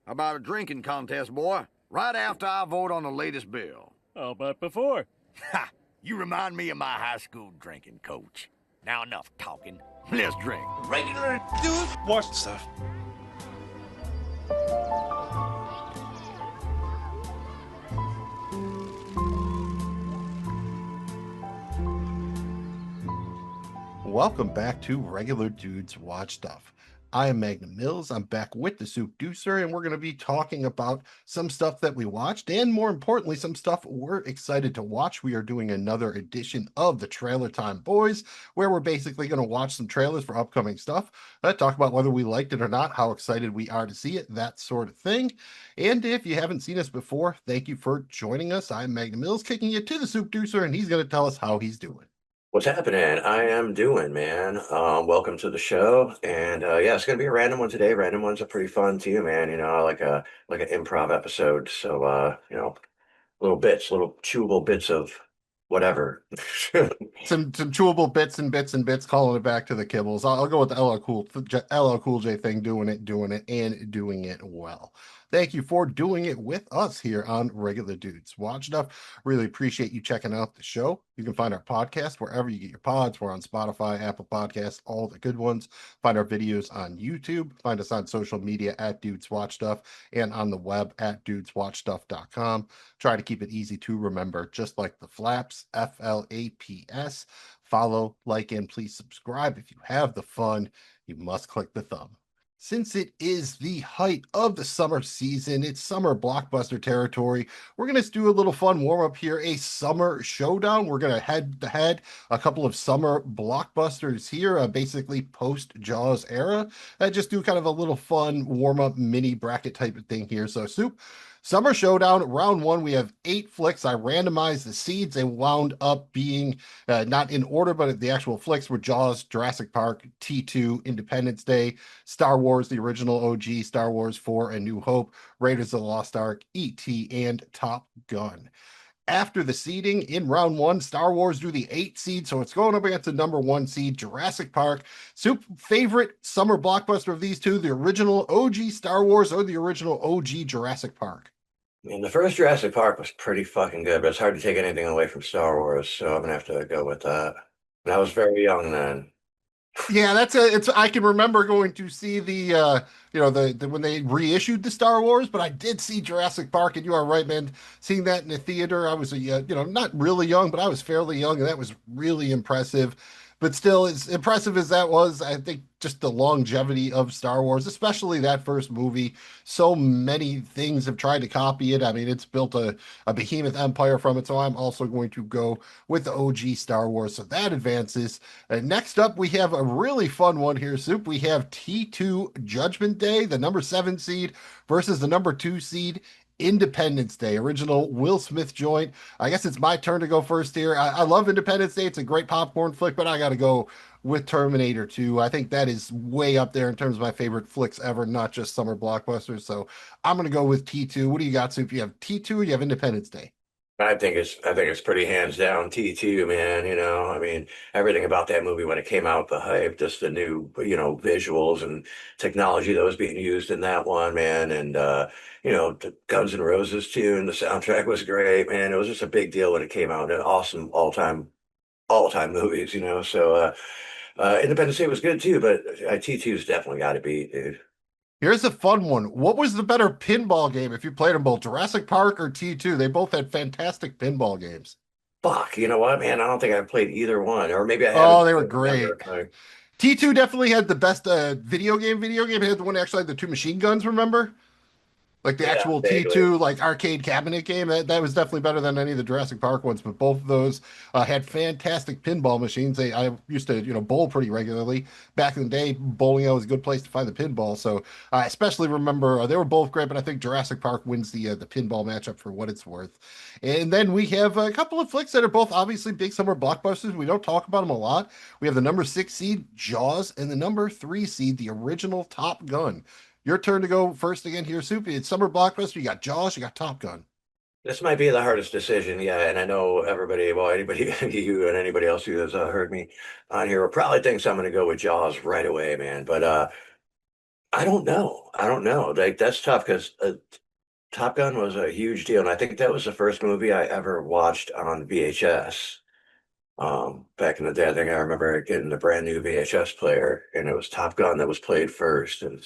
About a drinking contest, boy. Right after I vote on the latest bill. How about before? Ha! You remind me of my high school drinking coach. Now enough talking. Let's drink. Regular dudes watch stuff. Welcome back to Regular Dudes Watch Stuff. I am Magnum Mills. I'm back with the Soup Deucer, and we're going to be talking about some stuff that we watched, and more importantly, some stuff we're excited to watch. We are doing another edition of the Trailer Time Boys, where we're basically going to watch some trailers for upcoming stuff, talk about whether we liked it or not, how excited we are to see it, that sort of thing. And if you haven't seen us before, thank you for joining us. I'm Magnum Mills, kicking you to the Soup Deucer, and he's going to tell us how he's doing. What's happening? I am doing, man. Welcome to the show, and yeah, it's gonna be a random one today. Random ones are pretty fun too, man. Like an improv episode. So little chewable bits of whatever. Some chewable bits and bits, calling it back to the kibbles. I'll go with the LL Cool J thing, doing it, and doing it well. Thank you for doing it with us here on Regular Dudes Watch Stuff. Really appreciate you checking out the show. You can find our podcast wherever you get your pods. We're on Spotify, Apple Podcasts, all the good ones. Find our videos on YouTube. Find us on social media at Dudes Watch Stuff and on the web at dudeswatchstuff.com. Try to keep it easy to remember, just like the flaps, FLAPS. Follow, like, and please subscribe. If you have the fun, you must click the thumb. Since it is the height of the summer season, it's summer blockbuster territory. We're going to do a little fun warm-up here, a summer showdown. We're going to head to head a couple of summer blockbusters here, basically post-Jaws era. Just do kind of a little fun warm-up mini bracket type of thing here. So, Soup, Summer Showdown, round one, we have 8 flicks. I randomized the seeds. They wound up being not in order, but the actual flicks were Jaws, Jurassic Park, T2, Independence Day, Star Wars, the original OG, Star Wars 4, A New Hope, Raiders of the Lost Ark, E.T., and Top Gun. After the seeding in round one, Star Wars drew the 8 seed, so it's going up against the number 1 seed, Jurassic Park. Soup, favorite summer blockbuster of these two, the original OG Star Wars or the original OG Jurassic Park? And the first Jurassic Park was pretty fucking good, but it's hard to take anything away from Star Wars, so I'm gonna have to go with that. And I was very young then. Yeah, I can remember going to see the when they reissued the Star Wars, but I did see Jurassic Park, and you are right, man. Seeing that in the theater, I was not really young, but I was fairly young, and that was really impressive. But still, as impressive as that was, I think just the longevity of Star Wars, especially that first movie, so many things have tried to copy it. I mean, it's built a behemoth empire from it. So I'm also going to go with the OG Star Wars. So that advances. Next up, we have a really fun one here, Soup. We have T2 Judgment Day, the number 7 seed versus the number 2 seed, Independence Day, original Will Smith joint. I guess it's my turn to go first here. I love Independence Day. It's a great popcorn flick, but I got to go with Terminator 2. I think that is way up there in terms of my favorite flicks ever, not just summer blockbusters. So I'm going to go with T2. What do you got, Soup? You have T2 or you have Independence Day? I think it's pretty hands down T2, man. I mean, everything about that movie when it came out, the hype, just the new, visuals and technology that was being used in that one, man. And the Guns N' Roses tune, the soundtrack was great, man. It was just a big deal when it came out. An awesome all time movies, So Independence Day was good too, but T2's definitely got to beat, dude. Here's a fun one. What was the better pinball game if you played them both, Jurassic Park or T2? They both had fantastic pinball games. Fuck, you know what, man? I don't think I've played either one, or maybe I Oh, haven't. they were I don't great. remember. T2 definitely had the best video game. It had the one that actually had the 2 machine guns, remember? Like the Yeah, actual vaguely. T2 like arcade cabinet game. That was definitely better than any of the Jurassic Park ones, but both of those had fantastic pinball machines. I used to bowl pretty regularly back in the day. Bowling alley was a good place to find the pinball, so I especially remember they were both great, but I think Jurassic Park wins the pinball matchup for what it's worth. And then we have a couple of flicks that are both obviously big summer blockbusters. We don't talk about them a lot. We have the number 6 seed Jaws and the number 3 seed the original Top Gun. Your turn to go first again here, Soupy. It's summer blockbuster. You got Jaws, you got Top Gun. This might be the hardest decision, yeah, and I know everybody, well, anybody, you and anybody else who has heard me on here, will probably thinks I'm going to go with Jaws right away, man. But I don't know. I don't know. Like that's tough because Top Gun was a huge deal, and I think that was the first movie I ever watched on VHS. Back in the day, I think I remember getting a brand new VHS player, and it was Top Gun that was played first. And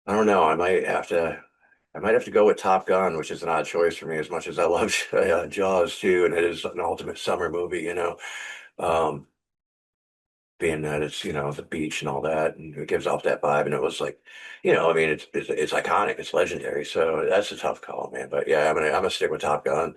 I don't know. I might have to go with Top Gun, which is an odd choice for me, as much as I love Jaws too, and it is an ultimate summer movie, um, being that it's the beach and all that, and it gives off that vibe, and it was like, I mean, it's iconic, it's legendary, so that's a tough call, man. But yeah, I'm gonna stick with Top Gun.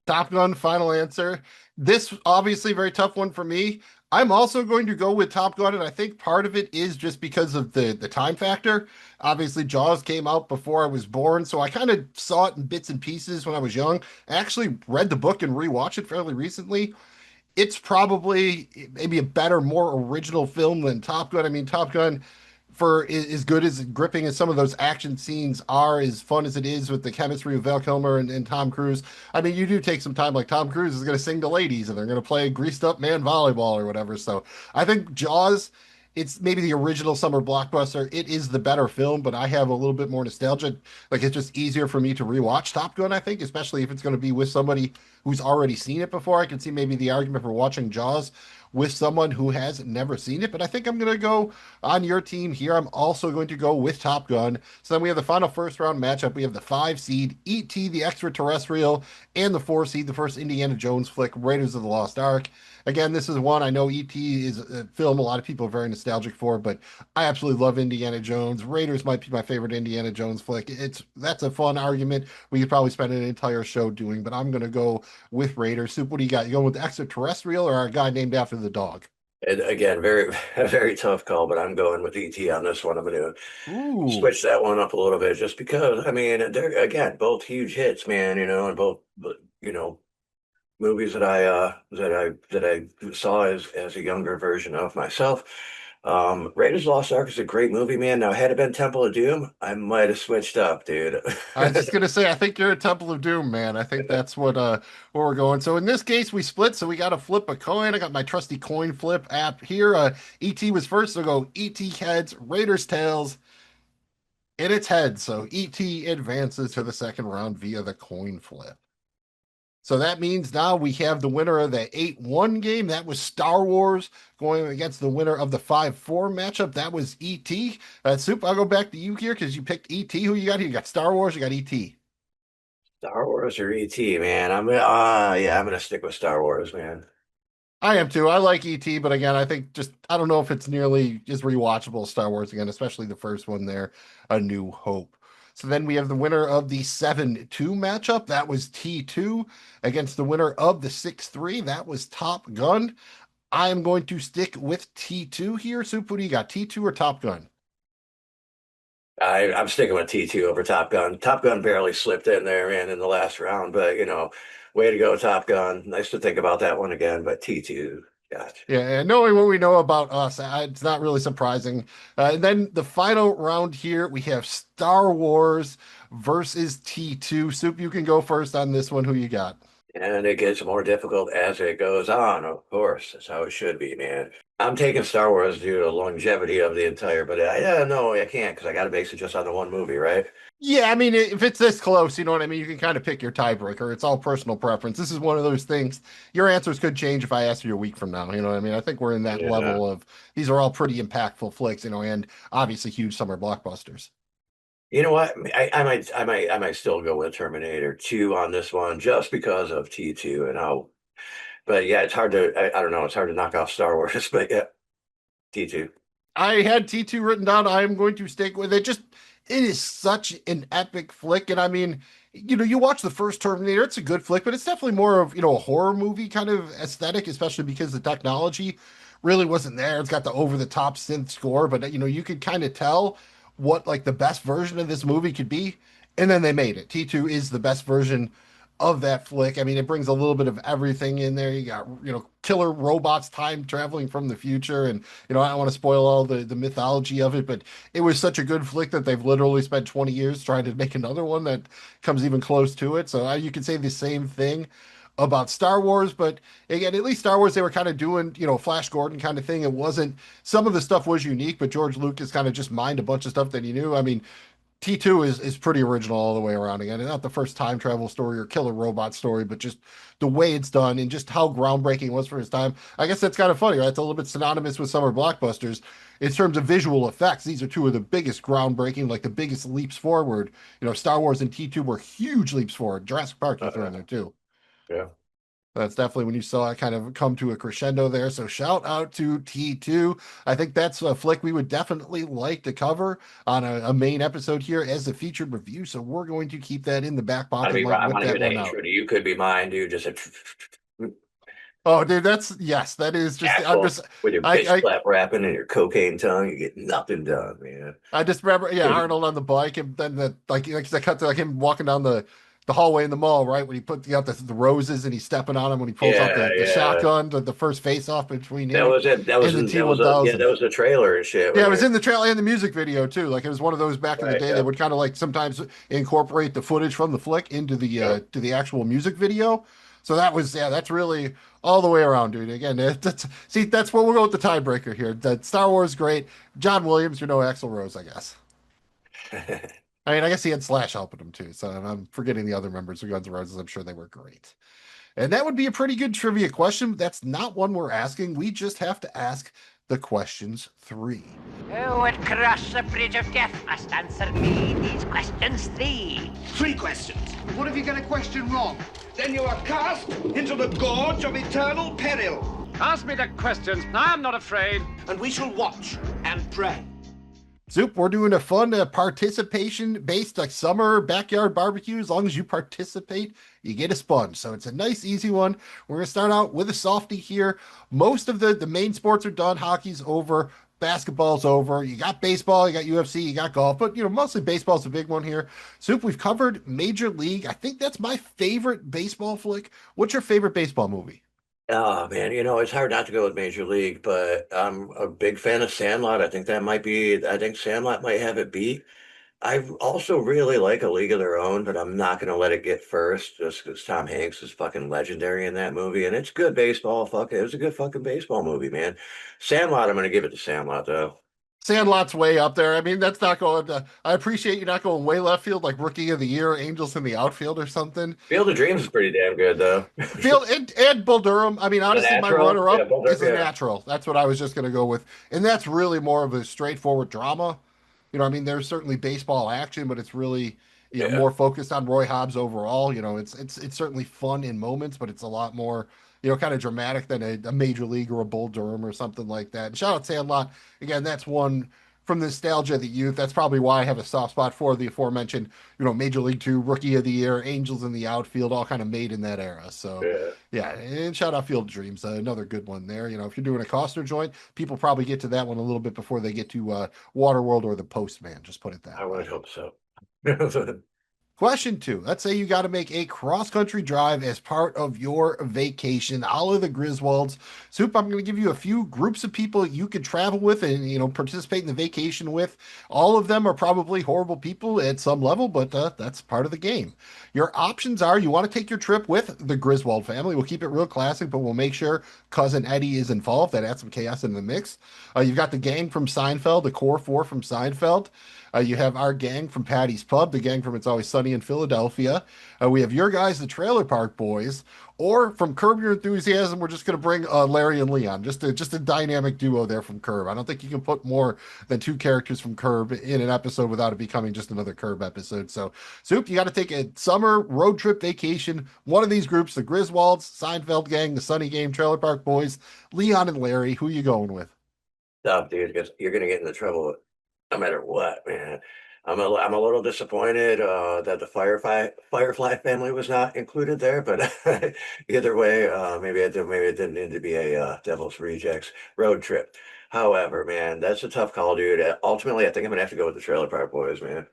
Top Gun, final answer. This obviously very tough one for me. I'm also going to go with Top Gun, and I think part of it is just because of the time factor. Obviously, Jaws came out before I was born, so I kind of saw it in bits and pieces when I was young. I actually read the book and rewatched it fairly recently. It's probably maybe a better, more original film than Top Gun. I mean, Top Gun, for as good as gripping as some of those action scenes are, as fun as it is with the chemistry of Val Kilmer and Tom Cruise. I mean, you do take some time, like Tom Cruise is going to sing to ladies and they're going to play greased up man volleyball or whatever. So I think Jaws, it's maybe the original summer blockbuster. It is the better film, but I have a little bit more nostalgia. Like it's just easier for me to rewatch Top Gun, I think, especially if it's going to be with somebody who's already seen it before. I can see maybe the argument for watching Jaws with someone who has never seen it, but I think I'm going to go on your team here. I'm also going to go with Top Gun. So then we have the final first round matchup. We have the 5 seed, E.T. the Extraterrestrial, and the 4 seed, the first Indiana Jones flick, Raiders of the Lost Ark. Again, this is one I know E.T. is a film a lot of people are very nostalgic for, but I absolutely love Indiana Jones. Raiders might be my favorite Indiana Jones flick. That's a fun argument we could probably spend an entire show doing, but I'm going to go with Raiders. Soup, what do you got? You going with the Extraterrestrial or a guy named after the dog? And again, very very tough call, but I'm going with ET on this one. I'm going to Ooh, switch that one up a little bit just because. I mean, they're again both huge hits, man. And both, movies that I saw as a younger version of myself. Raiders Lost Ark is a great movie, man. Now, had it been Temple of Doom, I might have switched up, dude. I was just gonna say, I think you're a Temple of Doom, man. I think that's where we're going. So in this case, we split, so we got to flip a coin. I got my trusty coin flip app here. ET was first, so go ET heads, Raiders tails, and it's heads. So ET advances to the second round via the coin flip. So that means now we have the winner of the 8-1 game. That was Star Wars going against the winner of the 5-4 matchup. That was ET. Soup, I'll go back to you here because you picked ET. Who you got here? You got Star Wars, you got ET. Star Wars or ET, man. Yeah, I'm gonna stick with Star Wars, man. I am too. I like ET, but again, I think just I don't know if it's nearly as rewatchable as Star Wars again, especially the first one there, A New Hope. So then we have the winner of the 7-2 matchup. That was T2 against the winner of the 6-3. That was Top Gun. I am going to stick with T2 here. Soup, what do you got? T2 or Top Gun? I'm sticking with T2 over Top Gun. Top Gun barely slipped in there, man, in the last round, but way to go, Top Gun. Nice to think about that one again, but T2, gotcha. Yeah, and knowing what we know about us, it's not really surprising. And then the final round here, we have Star Wars versus T2. Soup, you can go first on this one. Who you got? And it gets more difficult as it goes on, of course. That's how it should be, man. I'm taking Star Wars due to the longevity of the entire, but no, I can't because I got to base it just on the one movie, right? Yeah, I mean, if it's this close, you know what I mean? You can kind of pick your tiebreaker. It's all personal preference. This is one of those things. Your answers could change if I asked you a week from now. You know what I mean? I think we're in that Yeah. level of these are all pretty impactful flicks, and obviously huge summer blockbusters. You know what? I might still go with Terminator 2 on this one just because of T2 and how. But yeah, it's hard to. I don't know. It's hard to knock off Star Wars, but yeah, T2. I had T2 written down. I am going to stick with it. It is such an epic flick. And I mean, you watch the first Terminator, it's a good flick, but it's definitely more of, a horror movie kind of aesthetic, especially because the technology really wasn't there. It's got the over the top synth score, but you could kind of tell what like the best version of this movie could be. And then they made it. T2 is the best version of that flick. I mean, it brings a little bit of everything in there. You got, killer robots time traveling from the future. And, I don't want to spoil all the mythology of it, but it was such a good flick that they've literally spent 20 years trying to make another one that comes even close to it. So you could say the same thing about Star Wars, but again, at least Star Wars, they were kind of doing, Flash Gordon kind of thing. It wasn't, some of the stuff was unique, but George Lucas kind of just mined a bunch of stuff that he knew. I mean, T2 is pretty original all the way around again. And not the first time travel story or killer robot story, but just the way it's done and just how groundbreaking it was for his time. I guess that's kind of funny, right? It's a little bit synonymous with summer blockbusters in terms of visual effects. These are two of the biggest groundbreaking, like the biggest leaps forward. Star Wars and T2 were huge leaps forward. Jurassic Park you throw in there too. Yeah. That's definitely when you saw it kind of come to a crescendo there. So shout out to T2. I think that's a flick we would definitely like to cover on a main episode here as a featured review. So we're going to keep that in the back I pocket and mean, like I whip want to hear that that one out. intro to You Could Be Mine, dude. Just a Oh, dude, yes, that is just, I'm asshole just, with your bitch I, slap rapping and your cocaine tongue. You get nothing done, man. I just remember, yeah, Arnold on the bike, and then I cut to like him walking down the hallway in the mall, right? When he put out the roses and he's stepping on him when he pulls out Yeah, the yeah. shotgun, the first face off between That him was it. That was and the in that was yeah, T1000. that was the trailer and shit Yeah, when it was they in the trailer and the music video too. Like it was one of those back in the right, day. They yeah. would kind of like sometimes incorporate the footage from the flick into the Yep. to the actual music video. So that was that's really all the way around, dude. Again, that's what we'll go with the tiebreaker here. That Star Wars great. John Williams, Axl Rose, I guess. I mean, I guess he had Slash helping him too. So I'm forgetting the other members of Guns N' Roses. I'm sure they were great. And that would be a pretty good trivia question. That's not one we're asking. We just have to ask the questions three. Who would cross the bridge of death must answer me these questions three. Three questions. What if you get a question wrong? Then you are cast into the gorge of eternal peril. Ask me the questions. I am not afraid. And we shall watch and pray. Zoop, we're doing a fun participation-based like summer backyard barbecue. As long as you participate, you get a sponge. So it's a nice, easy one. We're going to start out with a softie here. Most of the main sports are done. Hockey's over. Basketball's over. You got baseball, you got UFC, you got golf, but mostly baseball's a big one here. Soup, we've covered Major League. I think that's my favorite baseball flick. What's your favorite baseball movie? Oh man, it's hard not to go with Major League, but I'm a big fan of Sandlot. I think Sandlot might have it beat. I also really like A League of Their Own, but I'm not going to let it get first just because Tom Hanks is fucking legendary in that movie, and it's good baseball. Fuck it, was a good fucking baseball movie, man. Sandlot, I'm going to give it to Sandlot though. Sandlot's way up there. I mean, that's not going to, I appreciate you not going way left field like Rookie of the Year, Angels in the outfield or something. Field of Dreams is pretty damn good though. Field and Bull Durham. I mean, honestly, my runner up is a yeah. natural. That's what I was just going to go with. And that's really more of a straightforward drama. I mean, there's certainly baseball action, but it's really, Yeah. more focused on Roy Hobbs overall. It's certainly fun in moments, but it's a lot more, kind of dramatic than a Major League or a Bull Durham or something like that. And shout out Sandlot. Again, that's one from the nostalgia of the youth. That's probably why I have a soft spot for the aforementioned, Major League Two, Rookie of the Year, Angels in the outfield, all kind of made in that era. So yeah, and shout out Field of Dreams, another good one there. If you're doing a Costner joint, people probably get to that one a little bit before they get to Waterworld or The Postman. Just put it that I way. would hope so. Question two. Let's say you got to make a cross-country drive as part of your vacation, a la the Griswolds. Soup, I'm going to give you a few groups of people you could travel with and, participate in the vacation with. All of them are probably horrible people at some level, but that's part of the game. Your options are you want to take your trip with the Griswold family. We'll keep it real classic, but we'll make sure Cousin Eddie is involved. That adds some chaos in the mix. You've got the gang from Seinfeld, the core four from Seinfeld. You have our gang from Patty's Pub, the gang from It's Always Sunny in Philadelphia. We have your guys, the Trailer Park Boys, or from Curb Your Enthusiasm, we're just going to bring Larry and Leon, just a dynamic duo there from Curb. I don't think you can put more than two characters from Curb in an episode without it becoming just another Curb episode. So, Soup, you got to take a summer road trip vacation. One of these groups, the Griswolds, Seinfeld gang, the Sunny Game, Trailer Park Boys, Leon and Larry. Who are you going with? Stop, dude, because you're going to get into trouble no matter what, man. I'm a little disappointed that the Firefly family was not included there, but either way, maybe it didn't need to be a Devil's Rejects road trip. However, man, that's a tough call, dude. Ultimately, I think I'm gonna have to go with the Trailer Park Boys, man.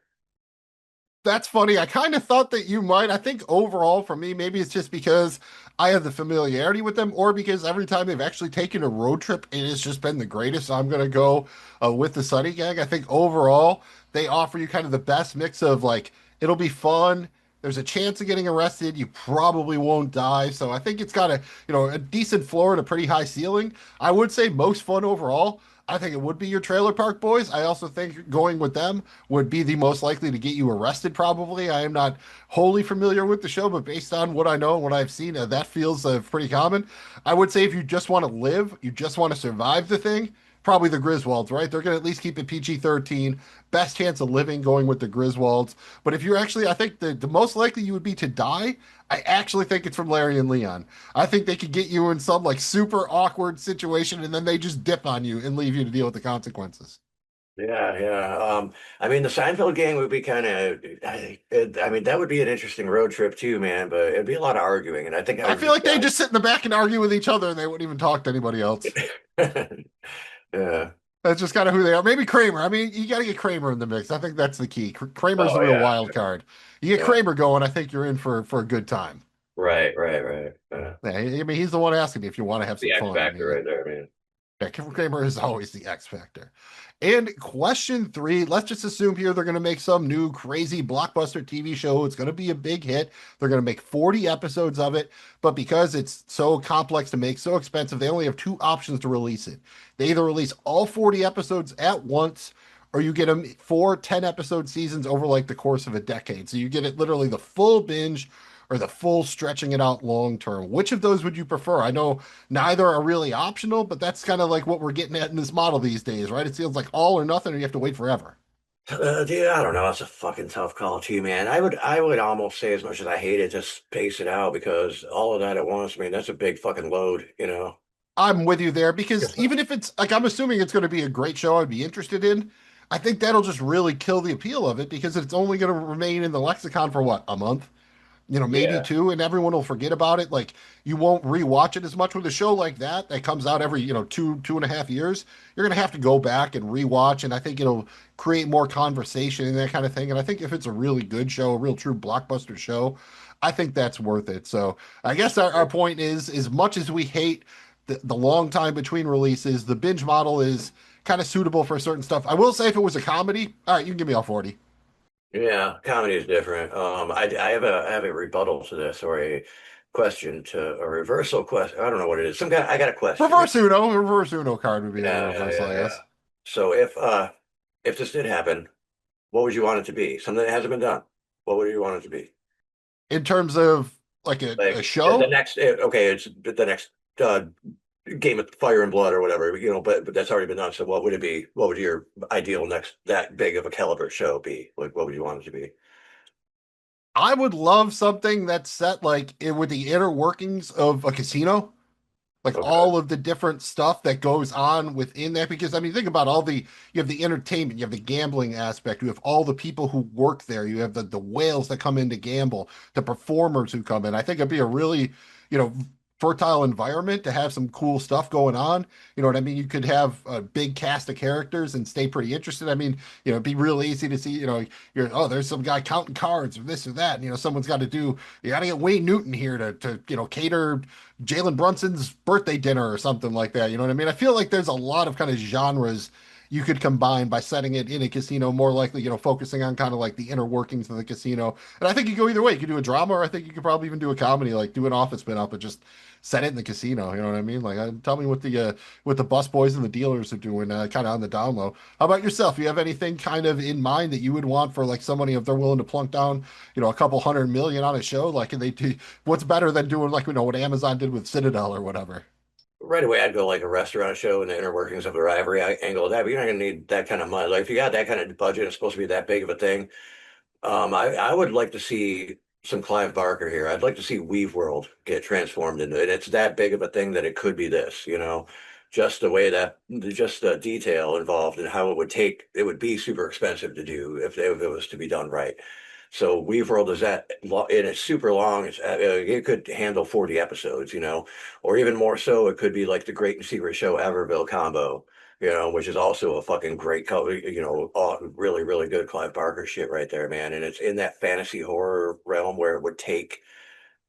That's funny. I kind of thought that you might. I think overall for me, maybe it's just because I have the familiarity with them, or because every time they've actually taken a road trip, it has just been the greatest. So I'm going to go with the Sunny Gang. I think overall they offer you kind of the best mix of like, it'll be fun. There's a chance of getting arrested. You probably won't die. So I think it's got a decent floor and a pretty high ceiling. I would say most fun overall. I think it would be your Trailer Park Boys. I also think going with them would be the most likely to get you arrested, probably. I am not wholly familiar with the show, but based on what I know and what I've seen, that feels pretty common. I would say if you just want to live, you just want to survive the thing, probably the Griswolds, right? They're going to at least keep it PG-13. Best chance of living going with the Griswolds. But if you're actually, I think the most likely you would be to die, I actually think it's from Larry and Leon. I think they could get you in some like super awkward situation and then they just dip on you and leave you to deal with the consequences. Yeah, yeah. I mean, the Seinfeld gang would be kind of, I mean, that would be an interesting road trip too, man, but it'd be a lot of arguing. And I think I I would feel just like they die. just sit in the back and argue with each other and they wouldn't even talk to anybody else. Yeah. That's just kind of who they are. Maybe Kramer. I mean, you got to get Kramer in the mix. I think that's the key. Kramer's the Oh, real yeah. wild card. You get Yeah. Kramer going, I think you're in for a good time. Right, right, right. Yeah. Yeah, I mean, he's the one asking you if you want to have some The X fun. I factor mean, right there, man. yeah, Kramer is always the X factor. And question three, let's just assume here they're going to make some new crazy blockbuster TV show. It's going to be a big hit. They're going to make 40 episodes of it. But because it's so complex to make, so expensive, they only have two options to release it. They either release all 40 episodes at once, or you get them 4 10-episode seasons over like the course of a decade. So you get it literally the full binge or the full stretching it out long term. Which of those would you prefer? I know neither are really optional, but that's kind of like what we're getting at in this model these days, right? It feels like all or nothing, or you have to wait forever. Dude, I don't know. It's a fucking tough call too, man. I would almost say as much as I hate it, just space it out because all of that at once, I mean, that's a big fucking load, you know? I'm with you there because even if it's like, I'm assuming it's going to be a great show I'd be interested in. I think that'll just really kill the appeal of it because it's only going to remain in the lexicon for what, a month? Maybe Yeah. two, and everyone will forget about it. Like you won't rewatch it as much with a show like that comes out every, 2.5 years. You're gonna have to go back and rewatch, and I think it'll create more conversation and that kind of thing. And I think if it's a really good show, a real true blockbuster show, I think that's worth it. So I guess our point is, as much as we hate the long time between releases, the binge model is kind of suitable for certain stuff. I will say if it was a comedy, all right, you can give me all 40. Yeah, comedy is different. I have a rebuttal to this or a question to a reversal question. I don't know what it is. I got a question. Reverse Uno card would be a Yeah, yeah, reversal, I yeah, yeah. guess. So if this did happen, what would you want it to be? Something that hasn't been done. What would you want it to be? In terms of like a Like the show. next okay, it's the next uh Game of Fire and Blood or whatever, but that's already been done. So what would it be? What would your ideal next that big of a caliber show be? Like what would you want it to be? I would love something that's set like it with the inner workings of a casino, like Okay. all of the different stuff that goes on within that. Because I mean, think about you have the entertainment, you have the gambling aspect, you have all the people who work there, you have the whales that come in to gamble, the performers who come in. I think it'd be a really, you know, fertile environment to have some cool stuff going on. You know what I mean? You could have a big cast of characters and stay pretty interested. I mean, it'd be real easy to see, there's some guy counting cards or this or that. And, someone's got to you got to get Wayne Newton here to cater Jalen Brunson's birthday dinner or something like that. You know what I mean? I feel like there's a lot of kind of genres you could combine by setting it in a casino, more likely, focusing on kind of like the inner workings of the casino. And I think you go either way. You could do a drama, or I think you could probably even do a comedy, like do an office spin-off, but just set it in the casino. You know what I mean? Like, tell me what the bus boys and the dealers are doing, kind of on the down low. How about yourself? You have anything kind of in mind that you would want for like somebody if they're willing to plunk down, a couple 100 million on a show? Like, can they do what's better than doing like what Amazon did with Citadel or whatever? Right away, I'd go like a restaurant show and the inner workings of the rivalry angle of that. But you're not going to need that kind of money. Like if you got that kind of budget, it's supposed to be that big of a thing. I would like to see some Clive Barker here. I'd like to see Weave World get transformed into it. It's that big of a thing that it could be this, just the way just the detail involved and how it would be super expensive to do if it was to be done right. So Weave World is and it's super long. It could handle 40 episodes, or even more so, it could be like the Great and Secret Show Everville combo, which is also a fucking great, really, really good Clive Barker shit right there, man. And it's in that fantasy horror realm where it would take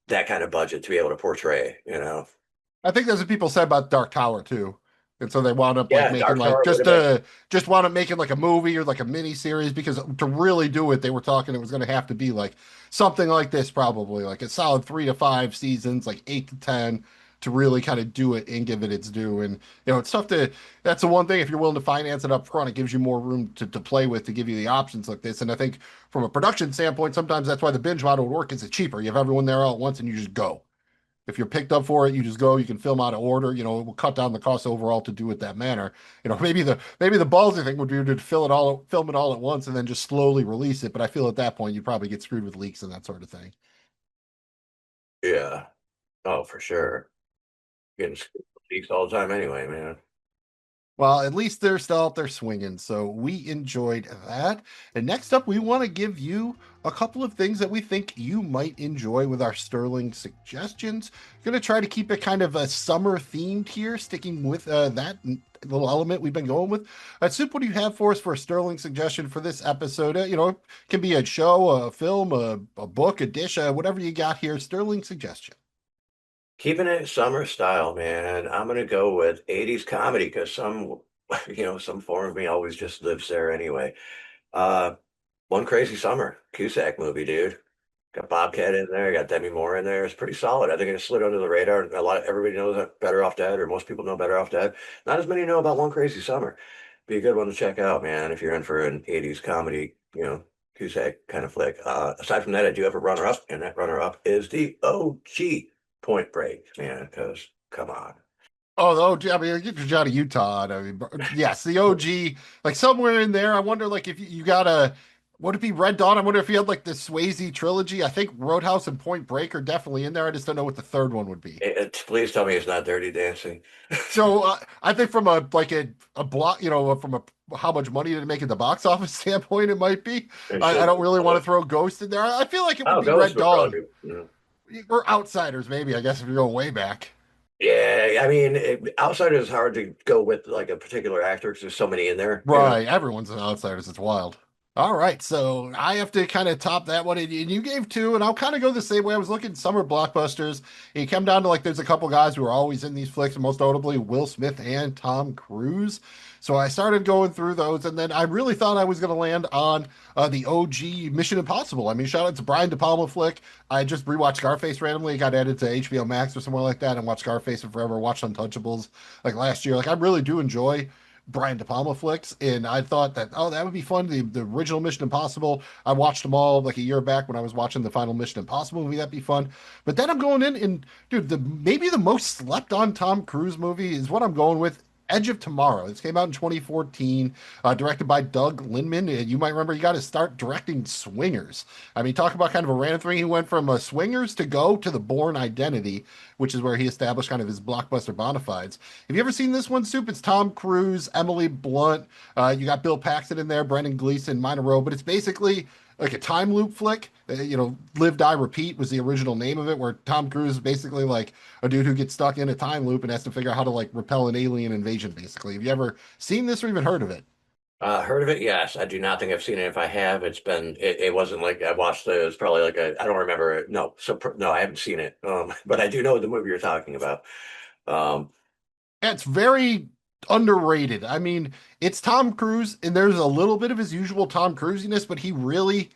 that kind of budget to be able to portray. I think that's what people said about Dark Tower too. And so they wound up like Yeah, making Dark like Tower would have been. just wound up making like a movie or like a mini series because to really do it, they were talking it was going to have to be like something like this, probably like a solid 3 to 5 seasons, like 8 to 10, to really kind of do it and give it its due. And it's tough to. That's the one thing, if you're willing to finance it up front, it gives you more room to play with to give you the options like this. And I think from a production standpoint, sometimes that's why the binge model would work. Is it's cheaper. You have everyone there all at once and you just go. If you're picked up for it, you just go. You can film out of order. It will cut down the cost overall to do it that manner. Maybe the ballsy thing would be to film it all at once, and then just slowly release it. But I feel at that point you'd probably get screwed with leaks and that sort of thing. Yeah. Oh, for sure. Getting leaks all the time anyway, man. Well, at least they're still out there swinging, so we enjoyed that. And next up, we want to give you a couple of things that we think you might enjoy with our Sterling suggestions. Going to try to keep it kind of a summer themed here, sticking with that little element we've been going with. Soup, what do you have for us for a Sterling suggestion for this episode? It can be a show, a film, a book, a dish, whatever you got here. Sterling suggestion. Keeping it summer style, man. I'm gonna go with 80s comedy because some form of me always just lives there anyway. Uh, One Crazy Summer, Cusack movie, dude. Got Bobcat in there, got Demi Moore in there. It's pretty solid. I think it slid under the radar. Everybody knows that Better Off Dead, or most people know Better Off Dead. Not as many know about One Crazy Summer. Be a good one to check out, man, if you're in for an 80s comedy, Cusack kind of flick. Aside from that, I do have a runner-up, and that runner-up is the OG Point Break, man, because come on. Oh, the OG. I mean, get your Johnny Utah. I mean, yes, the OG, like somewhere in there. I wonder, like, if you got would it be Red Dawn? I wonder if you had like the Swayze trilogy. I think Roadhouse and Point Break are definitely in there. I just don't know what the third one would be. Please tell me it's not Dirty Dancing. So I think from a block, from a how much money did it make at the box office standpoint, it might be. I don't really want to throw Ghost in there. I feel like it would be Ghost Red would Dawn probably be. or Outsiders, maybe. I guess if you're going way back. Yeah, I mean, Outsiders is hard to go with like a particular actor because there's so many in there. Right. Everyone's an Outsiders. It's wild. All right, so I have to kind of top that one, and you gave two, and I'll kind of go the same way. I was looking at summer blockbusters. It came down to like there's a couple guys who are always in these flicks, most notably Will Smith and Tom Cruise. So I started going through those, and then I really thought I was going to land on the OG Mission Impossible. I mean, shout out to Brian De Palma flick. I just rewatched Scarface randomly. It got added to HBO Max or somewhere like that, and watched Scarface and forever. Watched Untouchables like last year. Like I really do enjoy Brian De Palma flicks, and I thought that that would be fun. The original Mission Impossible, I watched them all like a year back when I was watching the final Mission Impossible movie. That'd be fun. But then I'm going in and dude, maybe the most slept on Tom Cruise movie is what I'm going with. Edge of Tomorrow. This came out in 2014, directed by Doug Liman. You might remember he got to start directing Swingers. I mean, talk about kind of a random thing. He went from Swingers to Go to The Bourne Identity, which is where he established kind of his blockbuster bona fides. Have you ever seen this one, Soup? It's Tom Cruise, Emily Blunt. You got Bill Paxton in there, Brendan Gleeson, Mina Rowe, but it's basically like a time loop flick. Live, Die, Repeat was the original name of it, where Tom Cruise is basically like a dude who gets stuck in a time loop and has to figure out how to like repel an alien invasion, basically. Have you ever seen this or even heard of it? Heard of it? Yes. I do not think I've seen it. If I have, it wasn't like I watched it. It was probably like I don't remember it. No, no, I haven't seen it. But I do know the movie you're talking about. Um, It's very underrated. I mean, it's Tom Cruise, and there's a little bit of his usual Tom Cruisiness, but he really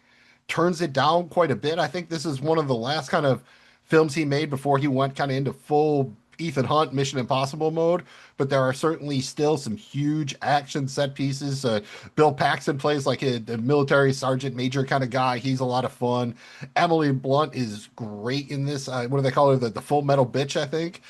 turns it down quite a bit. I think this is one of the last kind of films he made before he went kind of into full Ethan Hunt Mission Impossible mode. But there are certainly still some huge action set pieces. Bill Paxton plays like a military sergeant major kind of guy. He's a lot of fun. Emily Blunt is great in this. What do they call her? The Full Metal Bitch, I think.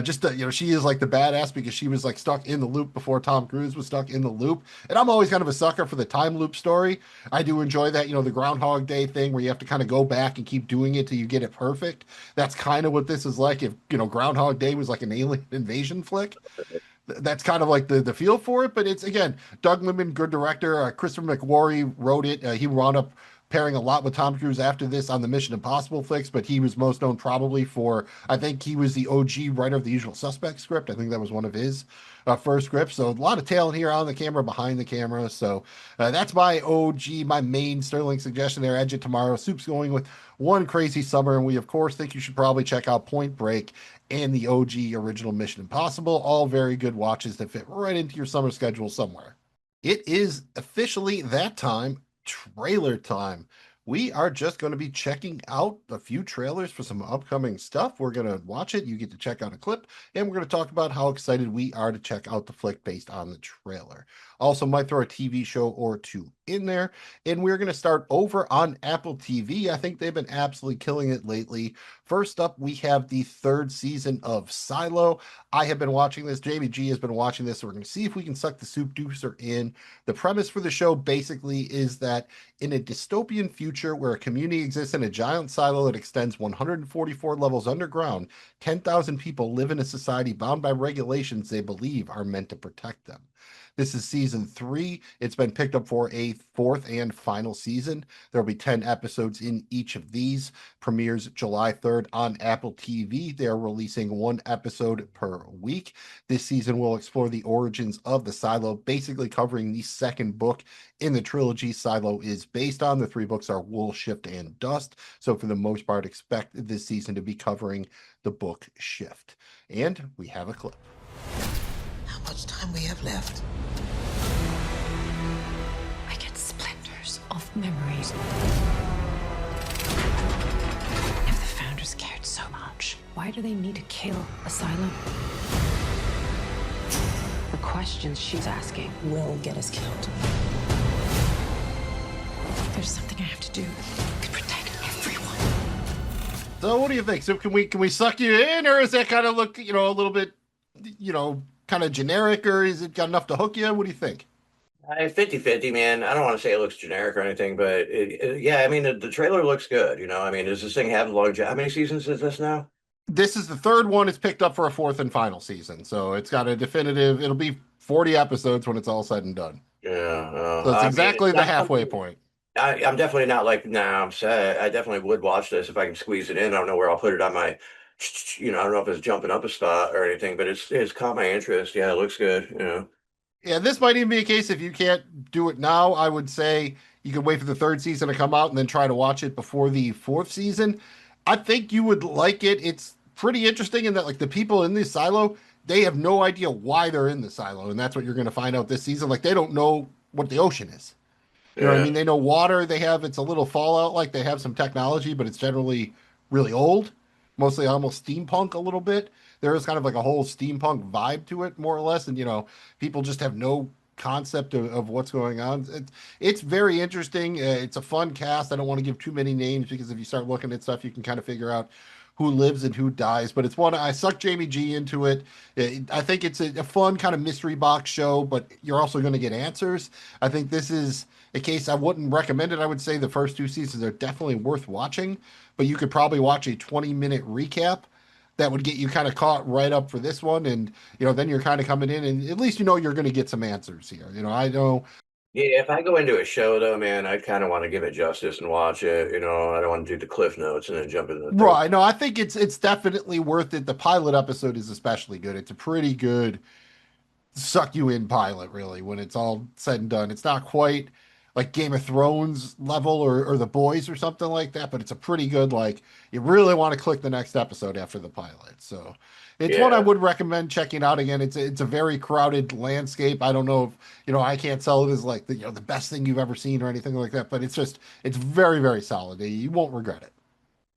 She is like the badass because she was like stuck in the loop before Tom Cruise was stuck in the loop. And I'm always kind of a sucker for the time loop story. I do enjoy that, the Groundhog Day thing where you have to kind of go back and keep doing it till you get it perfect. That's kind of what this is like. If, Groundhog Day was like an alien invasion flick. That's kind of like the feel for it, but it's again Doug Liman, good director. Christopher McQuarrie wrote it. He wound up pairing a lot with Tom Cruise after this on the Mission Impossible flicks, but he was most known probably for, I think he was the OG writer of the Usual Suspect script. I think that was one of his first scripts. So a lot of talent here on the camera, behind the camera. So that's my OG, my main Sterling suggestion there. Edge it tomorrow. Soup's going with One Crazy Summer, and we of course think you should probably check out Point Break and the OG original Mission Impossible. All very good watches that fit right into your summer schedule somewhere. It is officially that time, trailer time. We are just going to be checking out a few trailers for some upcoming stuff. We're going to watch it. You get to check out a clip, and we're going to talk about how excited we are to check out the flick based on the trailer. Also, might throw a TV show or two in there. And we're going to start over on Apple TV. I think they've been absolutely killing it lately. First up, we have the third season of Silo. I have been watching this. Jamie G has been watching this. So we're going to see if we can suck the soup deucer in. The premise for the show basically is that in a dystopian future where a community exists in a giant silo that extends 144 levels underground, 10,000 people live in a society bound by regulations they believe are meant to protect them. This is season 3. It's been picked up for a 4th and final season. There will be 10 episodes in each of these. Premieres July 3rd on Apple TV. They are releasing 1 episode per week. This season will explore the origins of the Silo, basically covering the second book in the trilogy Silo is based on. The 3 books are Wool, Shift, and Dust. So for the most part, expect this season to be covering the book Shift. And we have a clip. How much time we have left? I get splinters of memories. If the founders cared so much, why do they need to kill Asylum? The questions she's asking will get us killed. There's something I have to do to protect everyone. So what do you think? So can we suck you in, or does that kind of look, a little bit, kind of generic, or is it got enough to hook you? What do you think? 50-50, man. I don't want to say it looks generic or anything, but yeah, I mean, the trailer looks good. I mean, does this thing have longevity? How many seasons is this now? This is the 3rd one. It's picked up for a 4th and final season. So it's got a definitive, it'll be 40 episodes when it's all said and done. Yeah. So it's exactly the halfway point. I'm definitely not like, nah, I'm sad. I definitely would watch this if I can squeeze it in. I don't know where I'll put it on my, I don't know if it's jumping up a spot or anything, but it's caught my interest. Yeah, it looks good. Yeah, this might even be a case if you can't do it now. I would say you could wait for the 3rd season to come out and then try to watch it before the 4th season. I think you would like it. It's pretty interesting in that, like, the people in this silo, they have no idea why they're in the silo, and that's what you're going to find out this season. Like, they don't know what the ocean is. You know what I mean? They know water. It's a little Fallout, like they have some technology, but it's generally really old, mostly almost steampunk a little bit. There is kind of like a whole steampunk vibe to it, more or less. And, people just have no concept of what's going on. It's very interesting. It's a fun cast. I don't want to give too many names because if you start looking at stuff, you can kind of figure out who lives and who dies. But it's one, I sucked Jamie G into it. I think it's a fun kind of mystery box show, but you're also going to get answers. I think this is a case I wouldn't recommend it. I would say the first 2 seasons are definitely worth watching, but you could probably watch a 20-minute recap that would get you kind of caught right up for this one. And, then you're kind of coming in and at least you're going to get some answers here. I know. Yeah, if I go into a show though, man, I'd kind of want to give it justice and watch it. I don't want to do the cliff notes and then jump into the thing. Right. No, I think it's definitely worth it. The pilot episode is especially good. It's a pretty good suck you in pilot, really, when it's all said and done. It's not quite like Game of Thrones level or The Boys or something like that, but it's a pretty good, like, you really want to click the next episode after the pilot. So it's one I would recommend checking out. Again, it's a very crowded landscape. I don't know if, I can't sell it as like the best thing you've ever seen or anything like that, but it's very, very solid. You won't regret it.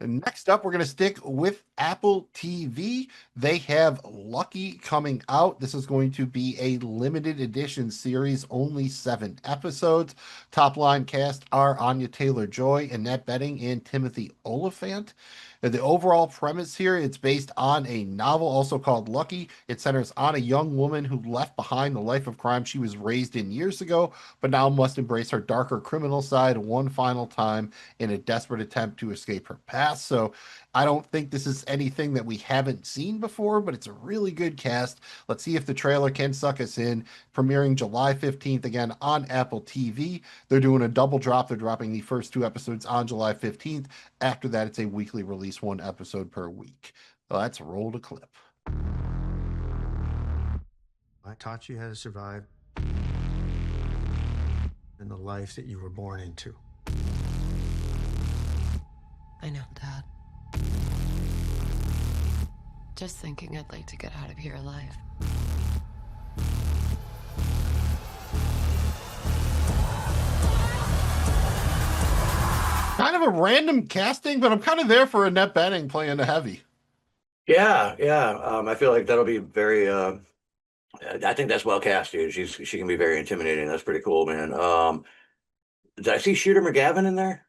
And next up, we're going to stick with Apple TV. They have Lucky coming out. This is going to be a limited edition series, only 7 episodes. Top line cast are Anya Taylor-Joy, Annette Bening, and Timothy Oliphant. And the overall premise here, it's based on a novel also called Lucky. It centers on a young woman who left behind the life of crime she was raised in years ago, but now must embrace her darker criminal side one final time in a desperate attempt to escape her past. cast. So I don't think this is anything that we haven't seen before, but it's a really good cast. Let's see if the trailer can suck us in. Premiering July 15th again on Apple TV. They're doing a double drop. They're dropping the first 2 episodes on July 15th. After that, it's a weekly release, 1 episode per week. Let's roll the clip. I taught you how to survive in the life that you were born into. I know, Dad. Just thinking I'd like to get out of here alive. Kind of a random casting, but I'm kind of there for Annette Bening playing the heavy. Yeah. I feel like that'll be very. I think that's well cast, dude. She can be very intimidating. That's pretty cool, man. Did I see Shooter McGavin in there?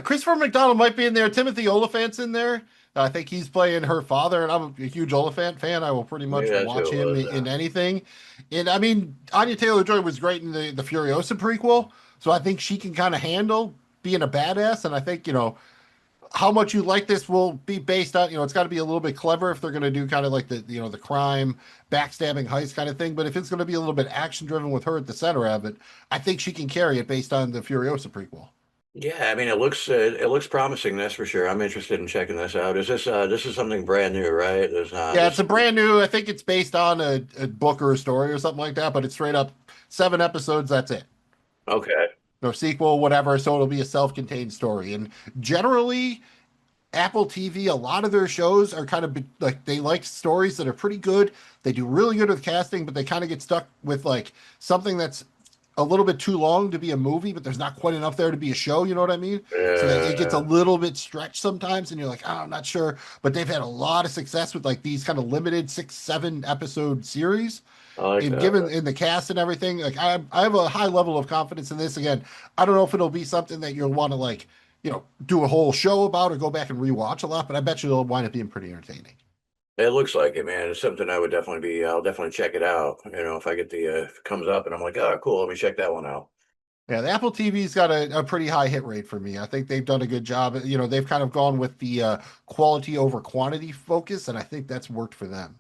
Christopher McDonald might be in there. Timothy Oliphant's in there. I think he's playing her father, and I'm a huge Oliphant fan. I will pretty much watch him in anything. And I mean, Anya Taylor-Joy was great in the Furiosa prequel, so I think she can kind of handle being a badass. And I think, how much you like this will be based on, it's got to be a little bit clever if they're going to do kind of like the crime, backstabbing heist kind of thing. But if it's going to be a little bit action driven with her at the center of it, I think she can carry it based on the Furiosa prequel. Yeah, I mean, it looks promising. That's for sure. I'm interested in checking this out. Is this is something brand new, right? It's a brand new. I think it's based on a book or a story or something like that. But it's straight up 7 episodes. That's it. Okay. No sequel, whatever. So it'll be a self-contained story. And generally, Apple TV, a lot of their shows are kind of like, they like stories that are pretty good. They do really good with casting, but they kind of get stuck with like something that's a little bit too long to be a movie, but there's not quite enough there to be a show. You know what I mean? Yeah. So that it gets a little bit stretched sometimes, and you're like, I'm not sure. But they've had a lot of success with like these kind of limited 6-7 episode series. And given in the cast and everything, like I have a high level of confidence in this. Again, I don't know if it'll be something that you'll want to like, do a whole show about or go back and rewatch a lot, but I bet you it'll wind up being pretty entertaining. It looks like it, man. It's something I'll definitely check it out. If I get if it comes up and I'm like, oh, cool, let me check that one out. Yeah, the Apple TV's got a pretty high hit rate for me. I think they've done a good job. They've kind of gone with the quality over quantity focus, and I think that's worked for them.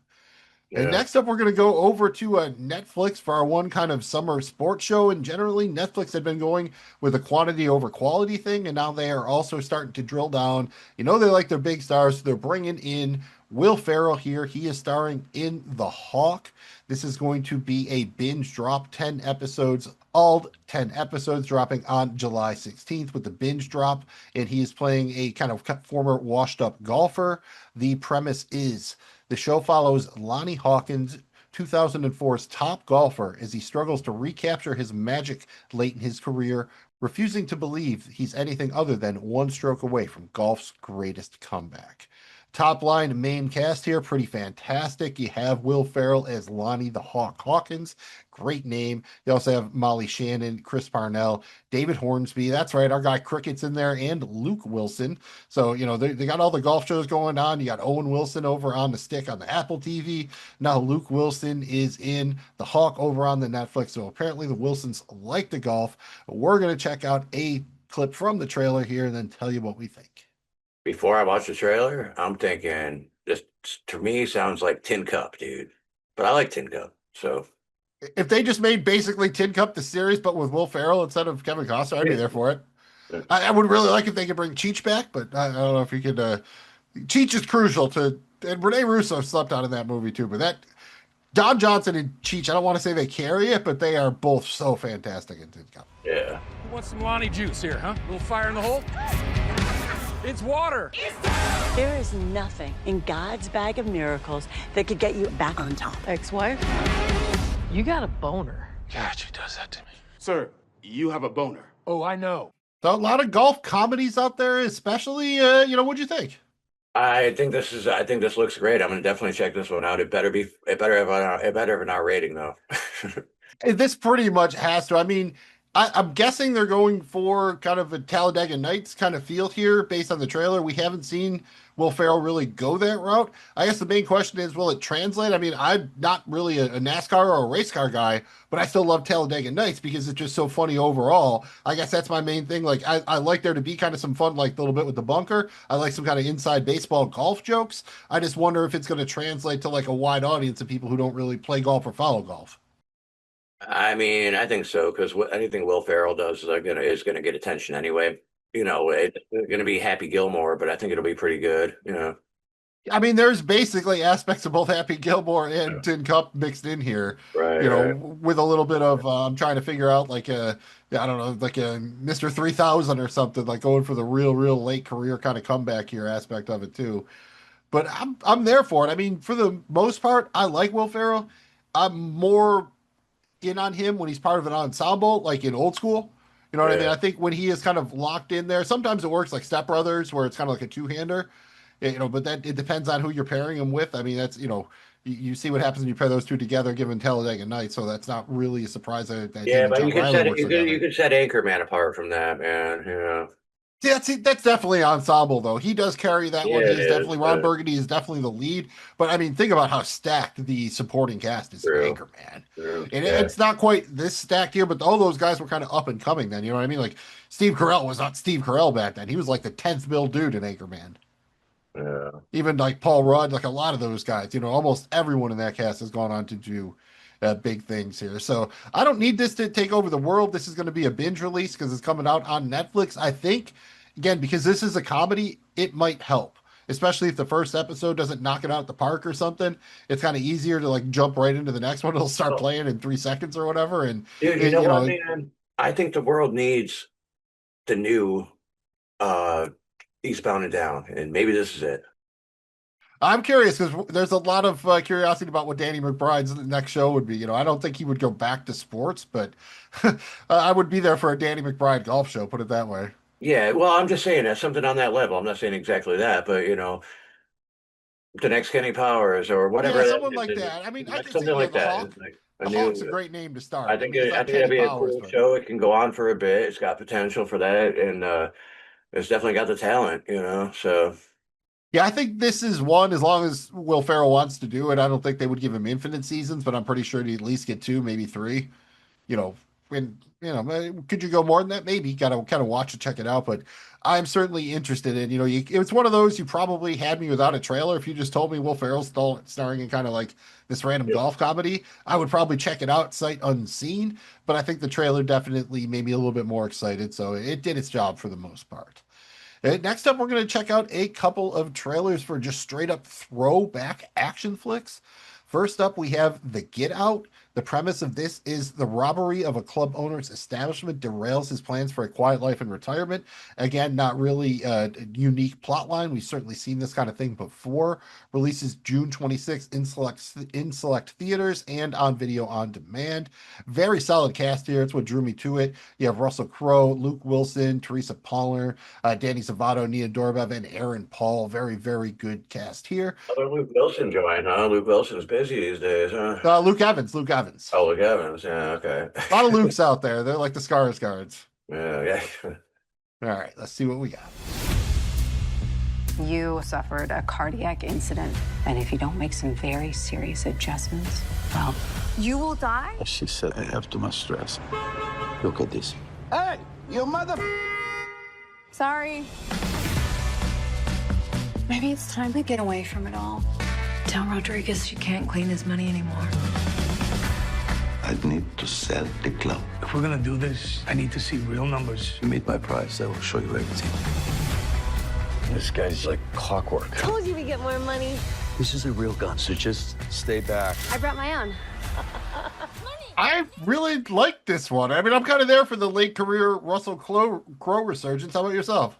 Yeah. And next up, we're going to go over to Netflix for our one kind of summer sports show. And generally, Netflix had been going with a quantity over quality thing, and now they are also starting to drill down. They like their big stars, so they're bringing in Will Ferrell here. He is starring in The Hawk. This is going to be a binge drop, 10 episodes, all 10 episodes dropping on July 16th with the binge drop. And he is playing a kind of former washed up golfer. The premise is the show follows Lonnie Hawkins, 2004's top golfer, as he struggles to recapture his magic late in his career, refusing to believe he's anything other than one stroke away from golf's greatest comeback. Top line main cast here, pretty fantastic. You have Will Ferrell as Lonnie the Hawk Hawkins. Great name. You also have Molly Shannon, Chris Parnell, David Hornsby. That's right, our guy Crickett's in there, and Luke Wilson. So, they got all the golf shows going on. You got Owen Wilson over on the stick on the Apple TV. Now Luke Wilson is in The Hawk over on the Netflix. So apparently the Wilsons like the golf. We're going to check out a clip from the trailer here and then tell you what we think. Before I watch the trailer, I'm thinking this to me sounds like Tin Cup, dude. But I like Tin Cup, so if they just made basically Tin Cup the series, but with Will Ferrell instead of Kevin Costner, I'd be there for it. I would really like if they could bring Cheech back, but I don't know if you could. Cheech is crucial to, and Rene Russo slept out of that movie too. But that Don Johnson and Cheech, I don't want to say they carry it, but they are both so fantastic in Tin Cup. Yeah. Who wants some Lonnie juice here, huh? A little fire in the hole? It's water. There is nothing in God's bag of miracles that could get you back on top. Ex-wife? You got a boner. Yeah, she does that to me. Sir, you have a boner. Oh, I know. So a lot of golf comedies out there, especially, what'd you think? I think this looks great. I'm going to definitely check this one out. It better have an R rating though. This pretty much has to. I mean, I'm guessing they're going for kind of a Talladega Nights kind of feel here based on the trailer. We haven't seen Will Ferrell really go that route. I guess the main question is, will it translate? I mean, I'm not really a NASCAR or a race car guy, but I still love Talladega Nights because it's just so funny overall. I guess that's my main thing. Like, I like there to be kind of some fun, like a little bit with the bunker. I like some kind of inside baseball golf jokes. I just wonder if it's going to translate to like a wide audience of people who don't really play golf or follow golf. I mean, I think so because anything Will Ferrell does is gonna get attention anyway. It's gonna be Happy Gilmore, but I think it'll be pretty good. I mean, there's basically aspects of both Happy Gilmore and Tin Cup mixed in here, Right. with a little bit of I'm trying to figure out like I don't know, like a Mr. 3000 or something, like going for the real late career kind of comeback here aspect of it too. But I'm there for it. I mean, for the most part, I like Will Ferrell. I'm more in on him when he's part of an ensemble, like in Old School. You know what I mean? Yeah. I think when he is kind of locked in there, sometimes it works like Step Brothers, where it's kind of like a two-hander. But that it depends on who you're pairing him with. I mean, that's you see what happens when you pair those two together, given Talladega Nights. So that's not really a surprise that Yeah, him and but John you could Riley set works you together. could set Anchorman apart from that, man. Yeah, that's definitely ensemble though. He does carry that Yeah, one. He it is is. definitely Ron Burgundy is definitely the lead. But I mean, think about how stacked the supporting cast is in True. Anchorman. True. And Yeah. it's not quite this stacked here, but all those guys were kind of up and coming then. You know what I mean? Like Steve Carell was not Steve Carell back then. He was like the 10th bill dude in Anchorman. Yeah. Even like Paul Rudd, like a lot of those guys, almost everyone in that cast has gone on to do big things here. So I don't need this to take over the world. This is going to be a binge release because it's coming out on Netflix. I think, again, because this is a comedy, it might help, especially if the first episode doesn't knock it out at the park or something. It's kind of easier to like jump right into the next one. It'll start playing in 3 seconds or whatever. And, Dude, you know what, man? I think the world needs the new Eastbound and Down, and maybe this is it. I'm curious because there's a lot of curiosity about what Danny McBride's next show would be. I don't think he would go back to sports, but I would be there for a Danny McBride golf show. Put it that way. Yeah, well, I'm just saying that something on that level. I'm not saying exactly that, but the next Kenny Powers or whatever. Yeah, someone like that. I mean, I Like could see something like the that. Hawk. It's like The Hawk's a great name to start. I I think mean, it's I not think that'd Kenny be a Powers, cool but show. It can go on for a bit. It's got potential for that, and it's definitely got the talent. So yeah, I think this is one. As long as Will Ferrell wants to do it, I don't think they would give him infinite seasons, but I'm pretty sure he'd at least get two, maybe three. When could you go more than that? Maybe got to kind of watch and check it out. But I'm certainly interested in. It's one of those you probably had me without a trailer. If you just told me Will Ferrell's starring in kind of like this random golf comedy, I would probably check it out sight unseen. But I think the trailer definitely made me a little bit more excited. So it did its job for the most part. Next up, we're going to check out a couple of trailers for just straight up throwback action flicks. First up, we have The Get Out. The premise of this is the robbery of a club owner's establishment derails his plans for a quiet life in retirement. Again, not really a unique plot line. We've certainly seen this kind of thing before. Releases June 26th in select theaters and on video on demand. Very solid cast here. It's what drew me to it. You have Russell Crowe, Luke Wilson, Teresa Palmer, Danny Zavato, Nia Dorbev, and Aaron Paul. Very, very good cast here. other Luke Wilson joined, huh? Luke Wilson's busy these days, huh? Luke Evans. Oh, Luke Evans. Yeah, okay. A lot of Lukes out there. They're like the Scars guards. Yeah. All right, let's see what we got. You suffered a cardiac incident, and if you don't make some very serious adjustments, well, you will die. She said I have too much stress. Look at this. Hey, your mother. Sorry. Maybe it's time to get away from it all. Tell Rodriguez you can't clean his money anymore. I need to sell the club. If we're gonna do this, I need to see real numbers. You meet my price, I will show you everything. This guy's like clockwork. Told you we get more money. This is a real gun, so just stay back. I brought my own. I really like this one. I mean, I'm kind of there for the late career Russell Crowe resurgence. How about yourself?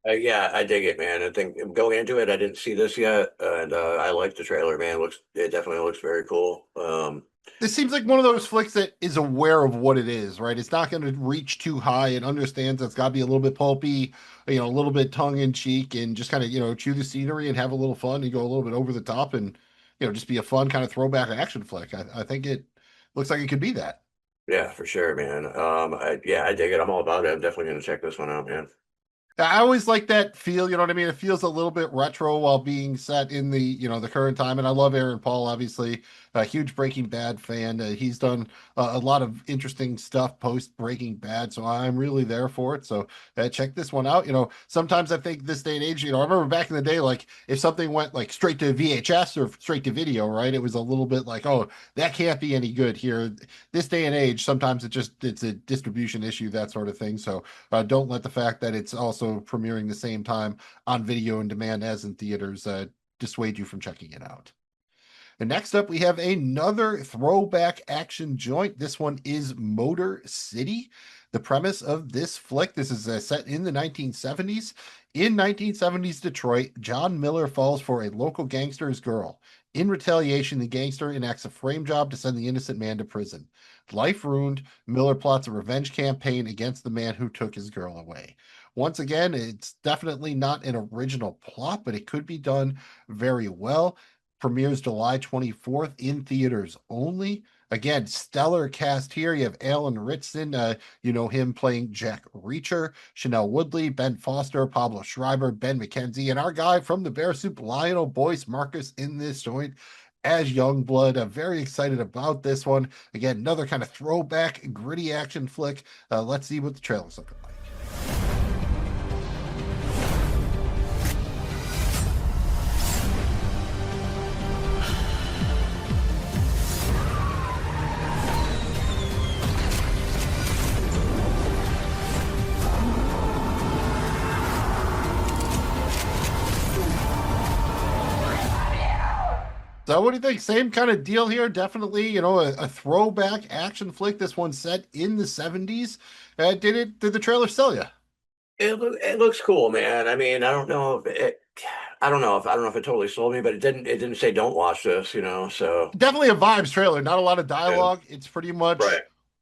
Yeah, I dig it, man. I think going into it, I didn't see this yet, and I like the trailer, man. It definitely looks very cool. This seems like one of those flicks that is aware of what it is, right? It's not going to reach too high. It understands it's got to be a little bit pulpy, a little bit tongue in cheek, and just kind of chew the scenery and have a little fun and go a little bit over the top and just be a fun kind of throwback action flick. I think it looks like it could be that. Yeah, for sure, man. I dig it. I'm all about it. I'm definitely gonna check this one out, man. I always like that feel, you know what I mean? It feels a little bit retro while being set in the, the current time. And I love Aaron Paul, obviously, a huge Breaking Bad fan. He's done a lot of interesting stuff post Breaking Bad. So I'm really there for it. So check this one out. Sometimes I think this day and age, I remember back in the day, like if something went like straight to VHS or straight to video, right? It was a little bit like, oh, that can't be any good here. This day and age, sometimes it's a distribution issue, that sort of thing. So don't let the fact that it's also premiering the same time on video on demand as in theaters dissuade you from checking it out. And next up, we have another throwback action joint. This one is Motor City. The premise of this flick, this is set in the 1970s. In 1970s Detroit, John Miller falls for a local gangster's girl. In retaliation, the gangster enacts a frame job to send the innocent man to prison. Life ruined, Miller plots a revenge campaign against the man who took his girl away. Once again, it's definitely not an original plot, but it could be done very well. Premieres July 24th in theaters only. Again, stellar cast here. You have Alan Ritson, him playing Jack Reacher, Chanel Woodley, Ben Foster, Pablo Schreiber, Ben McKenzie, and our guy from the Bear Soup, Lionel Boyce Marcus in this joint as Youngblood. I'm very excited about this one. Again, another kind of throwback, gritty action flick. Let's see what the trailer's looking like. So what do you think? Same kind of deal here. Definitely, a throwback action flick. This one set in the 70s. Did the trailer sell you? It looks cool, man. I mean, I don't know if it totally sold me, but it didn't say don't watch this, so definitely a vibes trailer. Not a lot of dialogue. Yeah. It's pretty much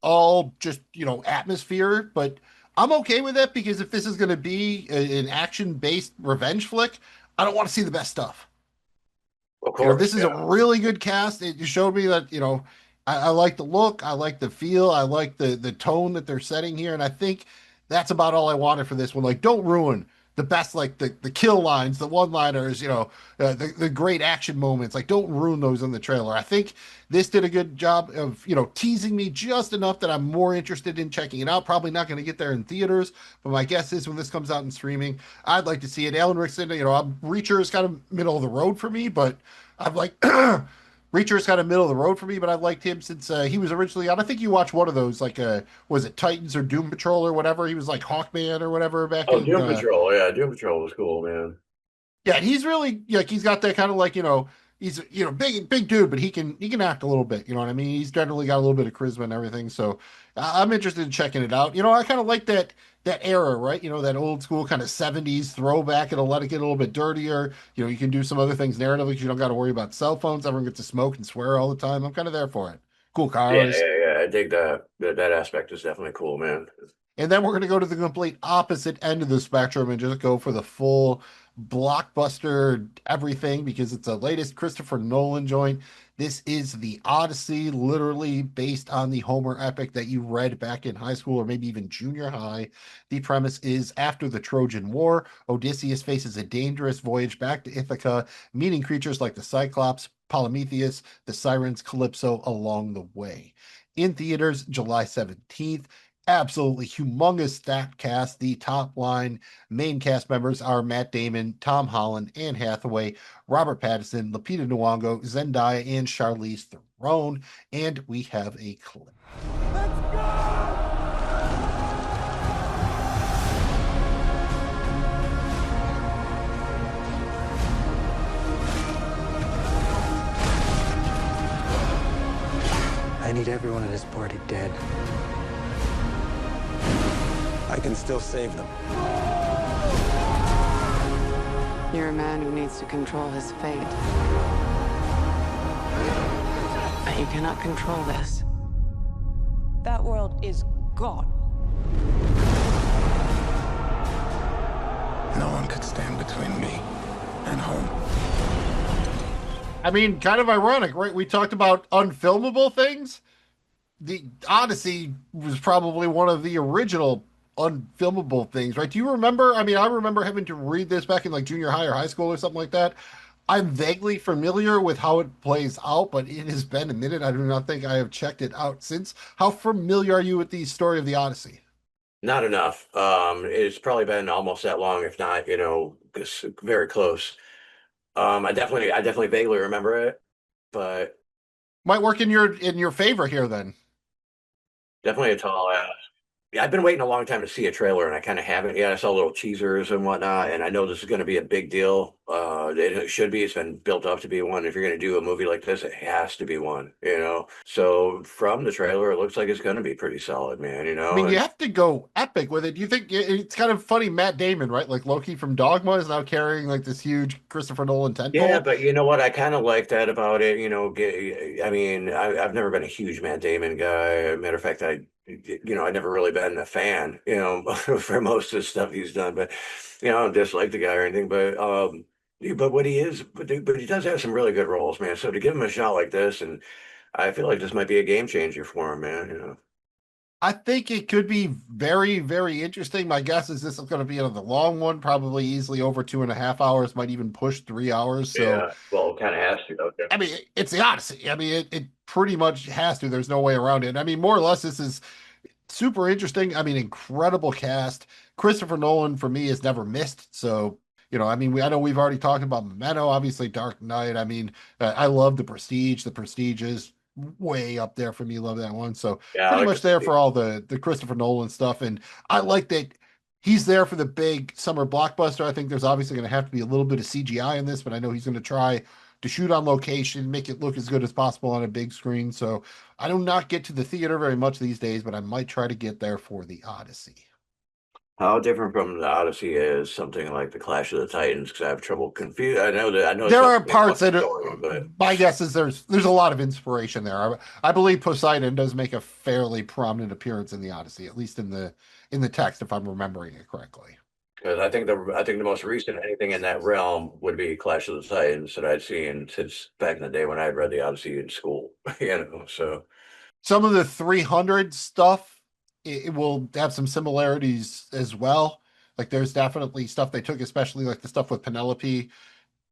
all just, atmosphere, but I'm okay with it because if this is going to be an action-based revenge flick, I don't want to see the best stuff. Of course, this is a really good cast. It showed me that, I like the look, I like the feel, I like the tone that they're setting here, and I think that's about all I wanted for this one. Like, don't ruin the best, like the kill lines, the one-liners, the great action moments. Like, don't ruin those in the trailer. I think this did a good job of, teasing me just enough that I'm more interested in checking it out. Probably not going to get there in theaters, but my guess is when this comes out in streaming, I'd like to see it. Alan Rickson, Reacher is kind of middle of the road for me, but I've like Reacher is kind of middle of the road for me, but I've liked him since he was originally on. I think you watched one of those, like, was it Titans or Doom Patrol or whatever? He was like Hawkman or whatever back in. Doom Patrol. Yeah, Doom Patrol was cool, man. Yeah, he's really, he's got that kind of like, he's, big dude, but he can act a little bit, you know what I mean? He's generally got a little bit of charisma and everything. So I'm interested in checking it out. I kind of like that era, right? That old school kind of 70s throwback. It'll let it get a little bit dirtier. You can do some other things narratively because you don't got to worry about cell phones. Everyone gets to smoke and swear all the time. I'm kind of there for it. Cool cars. Yeah. I dig that. That aspect is definitely cool, man. And then we're going to go to the complete opposite end of the spectrum and just go for the full blockbuster everything because it's the latest Christopher Nolan joint. This is The Odyssey, literally based on the Homer epic that you read back in high school or maybe even junior high. The premise is after the Trojan War, Odysseus faces a dangerous voyage back to Ithaca, meeting creatures like the Cyclops, Polymetheus, the Sirens, Calypso along the way. In theaters, July 17th. Absolutely humongous stacked cast. The top line main cast members are Matt Damon, Tom Holland, Anne Hathaway, Robert Pattinson, Lupita Nyong'o, Zendaya, and Charlize Theron. And we have a clip. Let's go! I need everyone at this party dead. I can still save them. You're a man who needs to control his fate. But you cannot control this. That world is gone. No one could stand between me and home. I mean, kind of ironic, right? We talked about unfilmable things. the Odyssey was probably one of the original unfilmable things, right? Do you remember? I mean, I remember having to read this back in like junior high or high school or something like that. I'm vaguely familiar with how it plays out, but it has been a minute. I do not think I have checked it out since. How familiar are you with the story of the Odyssey? Not enough. It's probably been almost that long, if not, very close. I definitely vaguely remember it, but Might work in your favor here then. definitely a tall ask. Yeah, I've been waiting a long time to see a trailer, and I kind of haven't yet. I saw little teasers and whatnot, and I know this is going to be a big deal. It should be. It's been built up to be one. If you're going to do a movie like this, it has to be one, you know? So from the trailer, it looks like it's going to be pretty solid, man, you I know? mean, you And have to go epic with it. Do you think it's kind of funny? Matt Damon, right? Like Loki from Dogma is now carrying like this huge Christopher Nolan yeah, tentpole. but you know what? I kind of like that about it. I mean, I've never been a huge Matt Damon guy. Matter of fact, I never really been a fan, for most of the stuff he's done. But, I don't dislike the guy or anything. But what he is, but he does have some really good roles, man. So to give him a shot like this, and I feel like this might be a game changer for him, man. I think it could be very, very interesting. My guess is this is going to be another long one, probably easily over 2.5 hours, might even push 3 hours. So, Yeah, well, kind of has to, okay. I mean, it's the Odyssey. I mean, it pretty much has to. There's no way around it. I mean, more or less, this is super interesting. I mean, incredible cast. Christopher Nolan for me has never missed. So, I mean, I know we've already talked about Memento, obviously Dark Knight. I mean, I love The Prestige. The Prestige is way up there for me. Love that one. So Yeah, I pretty like much there for all the Christopher Nolan stuff. And I like that he's there for the big summer blockbuster. I think there's obviously going to have to be a little bit of CGI in this, but I know he's going to try to shoot on location, make it look as good as possible on a big screen. So I do not get to the theater very much these days, but I might try to get there for the Odyssey. How different from the Odyssey is something like the Clash of the Titans? Because I have trouble confused. I know it's There not are the same parts fucking that story, but my guess is there's a lot of inspiration there. I believe Poseidon does make a fairly prominent appearance in the Odyssey, at least in the text, if I'm remembering it correctly. because I think the most recent anything in that realm would be Clash of the Titans that I'd seen since back in the day when I had read the Odyssey in school. So Some of the 300 stuff it will have some similarities as well. Like there's definitely stuff they took, especially like the stuff with Penelope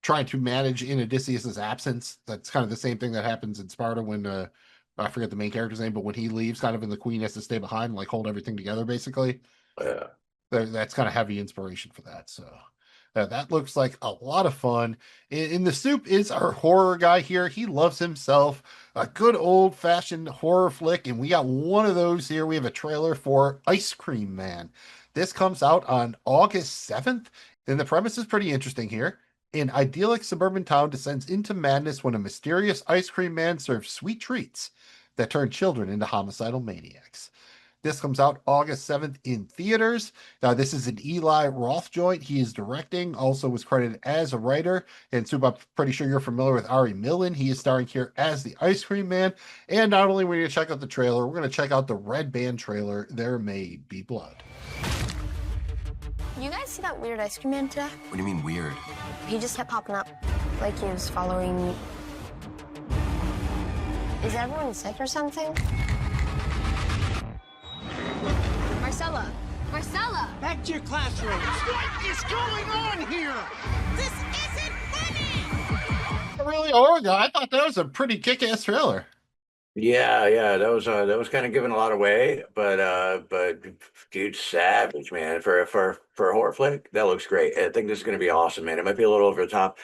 trying to manage in Odysseus's absence. That's kind of the same thing that happens in Sparta when I forget the main character's name, but when he leaves, kind of, and the queen has to stay behind and like hold everything together, basically. yeah. That's kind of heavy inspiration for that. So that looks like a lot of fun. In the soup is our horror guy here. He loves himself a good old fashioned horror flick, and we got one of those here. We have a trailer for Ice Cream Man. This comes out on August 7th. And the premise is pretty interesting here. An idyllic suburban town descends into madness when a mysterious ice cream man serves sweet treats that turn children into homicidal maniacs. This comes out August 7th in theaters. This is an Eli Roth joint. He is directing, also was credited as a writer. And Soup, I'm pretty sure you're familiar with Ari Millen. He is starring here as the Ice Cream Man. And not only are we going to check out the trailer, we're going to check out the Red Band trailer, There May Be Blood. You guys see that weird ice cream man today? What do you mean weird? He just kept popping up, like he was following me. Is everyone sick or something? Marcella! Marcella! Back to your classroom. What is going on here? This isn't funny! Really, Oregon? I thought that was a pretty kick-ass trailer. Yeah, that was kind of giving a lot away, but dude, savage, man, for a horror flick, that looks great. I think this is gonna be awesome, man. It might be a little over the top.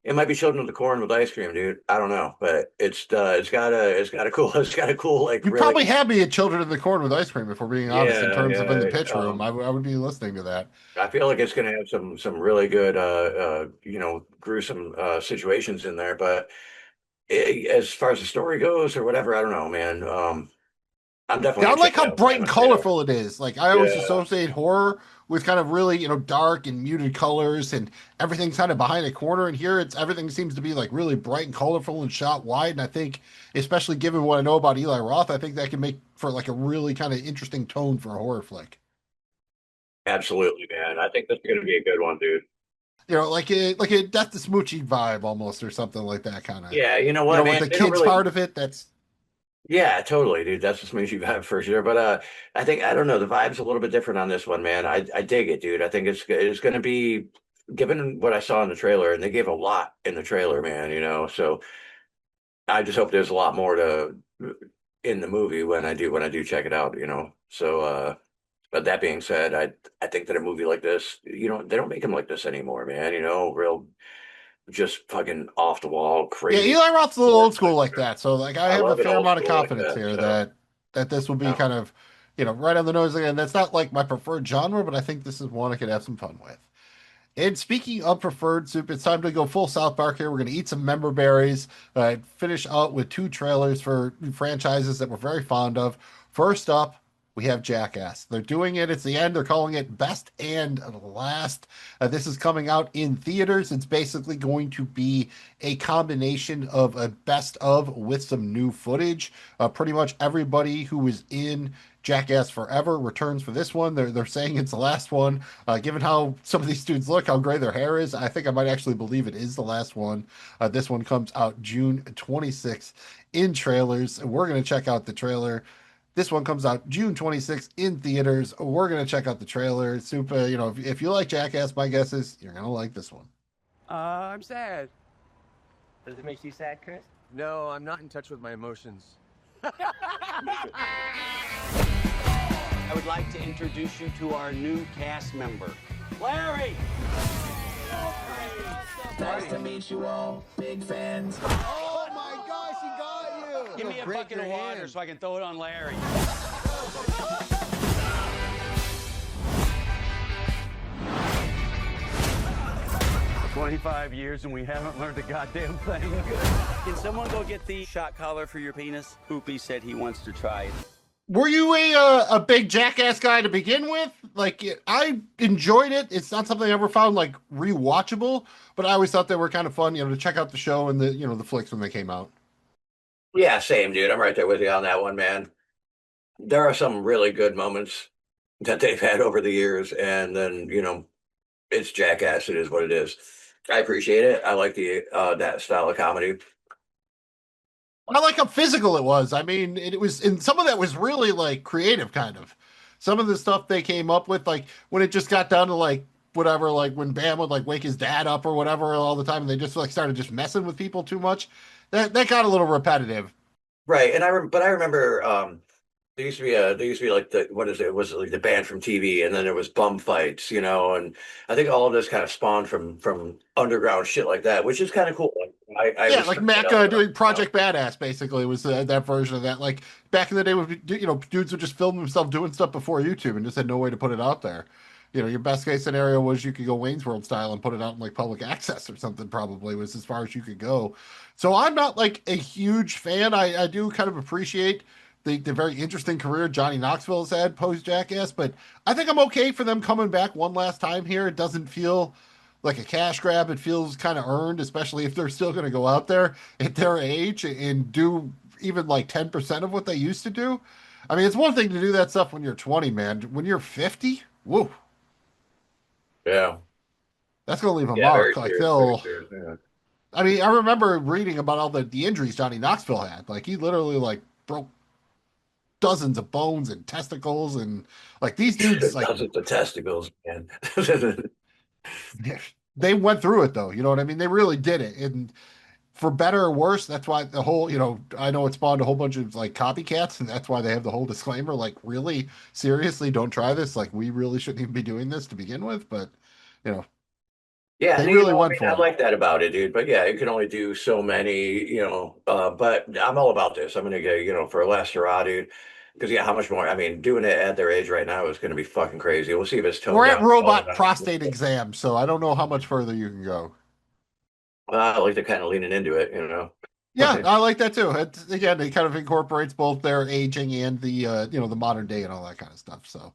It might be Children of the Corn with ice cream, dude. I don't know, but it's got a cool like You really, probably had me at Children of the Corn with ice cream, if we're being honest, in yeah, terms of in the yeah. pitch room. I would be listening to that. I feel like it's gonna have some really good gruesome situations in there, but as far as the story goes or whatever, I don't know, man. I'm definitely Yeah, I gonna like check it how out, bright and man. colorful it is. Like I always Yeah. associate horror with kind of really, dark and muted colors, and everything's kind of behind a corner. And here, everything seems to be like really bright and colorful and shot wide. And I think, especially given what I know about Eli Roth, I think that can make for like a really kind of interesting tone for a horror flick. Absolutely, man. I think this is gonna be a good one, dude. Like a Death to Smoochie vibe almost, or something like that kind of. Yeah, you know what, man? With the They don't kids really- part of it, that's. Yeah, totally, dude. That's just makes you vibe for sure. But I think I don't know. The vibe's a little bit different on this one, man. I dig it, dude. I think it's going to be given what I saw in the trailer, and they gave a lot in the trailer, man. So I just hope there's a lot more to in the movie when I do check it out. So but that being said, I think that a movie like this, they don't make them like this anymore, man. Real just fucking off the wall, Yeah, crazy. Eli Roth's a little old school like that. So like I I have a love it fair old amount of school like confidence that. here So that this will be yeah. kind of, right on the nose again. That's not like my preferred genre, but I think this is one I could have some fun with. And speaking of preferred soup, it's time to go full South Park here. We're going to eat some member berries, finish out with two trailers for franchises that we're very fond of. First up, we have Jackass. They're doing it. It's the end. They're calling it Best and Last. This is coming out in theaters. It's basically going to be a combination of a best of with some new footage. Pretty much everybody who was in Jackass Forever returns for this one. They're saying it's the last one. Given how some of these dudes look, how gray their hair is, I think I might actually believe it is the last one. This one comes out June 26th in trailers. We're going to check out the trailer. This one comes out June 26th in theaters. We're going to check out the trailer. Super, if you like Jackass, my guess is you're going to like this one. I'm sad. Does it make you sad, Chris? No, I'm not in touch with my emotions. I would like to introduce you to our new cast member, Larry! Nice to meet you all. Big fans. Oh my gosh, he got you! Give me a bucket of water so I can throw it on Larry. 25 years and we haven't learned a goddamn thing. Can someone go get the shot collar for your penis? Hoopy said he wants to try it. Were you a big Jackass guy to begin with? Like, I enjoyed it. It's not something I ever found like rewatchable, but I always thought they were kind of fun, to check out the show and the flicks when they came out. Yeah, same, dude. I'm right there with you on that one, man. There are some really good moments that they've had over the years, and then it's Jackass. It is what it is. I appreciate it. I like the that style of comedy. I like how physical it was. I mean, it was, and some of that was really like creative, kind of. Some of the stuff they came up with, like when it just got down to like whatever, like when Bam would like wake his dad up or whatever all the time, and they just like started just messing with people too much. That got a little repetitive. Right, and I remember there used to be like the what is it? It was like the band from TV, and then there was bum fights, and I think all of this kind of spawned from underground shit like that, which is kind of cool. I Yeah, like respect Mac that. doing Project Badass basically was that version of that. Like back in the day, when dudes would just film themselves doing stuff before YouTube and just had no way to put it out there. Your best case scenario was you could go Wayne's World style and put it out in like public access or something. Probably was as far as you could go. So I'm not like a huge fan. I do kind of appreciate the very interesting career Johnny Knoxville has had post Jackass, but I think I'm okay for them coming back one last time here. It doesn't feel like a cash grab. It feels kind of earned, especially if they're still going to go out there at their age and do even like 10% of what they used to do. I mean, it's one thing to do that stuff when you're 20, man. When you're 50, whoa. Yeah. That's going to leave a Yeah, mark. very Like serious, they'll, very serious, yeah. I mean, I remember reading about all the injuries Johnny Knoxville had. Like he literally like broke dozens of bones and testicles and like these dudes like Dozens of testicles, man. they went through it though. You know what I mean? They really did it. And for better or worse, that's why the whole, I know it spawned a whole bunch of like copycats, and that's why they have the whole disclaimer, like, really, seriously, don't try this. Like, we really shouldn't even be doing this to begin with. But, Yeah, they and, really I went mean, for I it. like that about it, dude. But yeah, you can only do so many, but I'm all about this. I'm gonna get, for a last hurrah, dude. Because yeah, how much more? I mean, doing it at their age right now is gonna be fucking crazy. We'll see if it's toned We're down. at robot prostate exam, so I don't know how much further you can go. I like they're kind of leaning into it, Yeah, I like that too. Again, it kind of incorporates both their aging and the the modern day and all that kind of stuff. So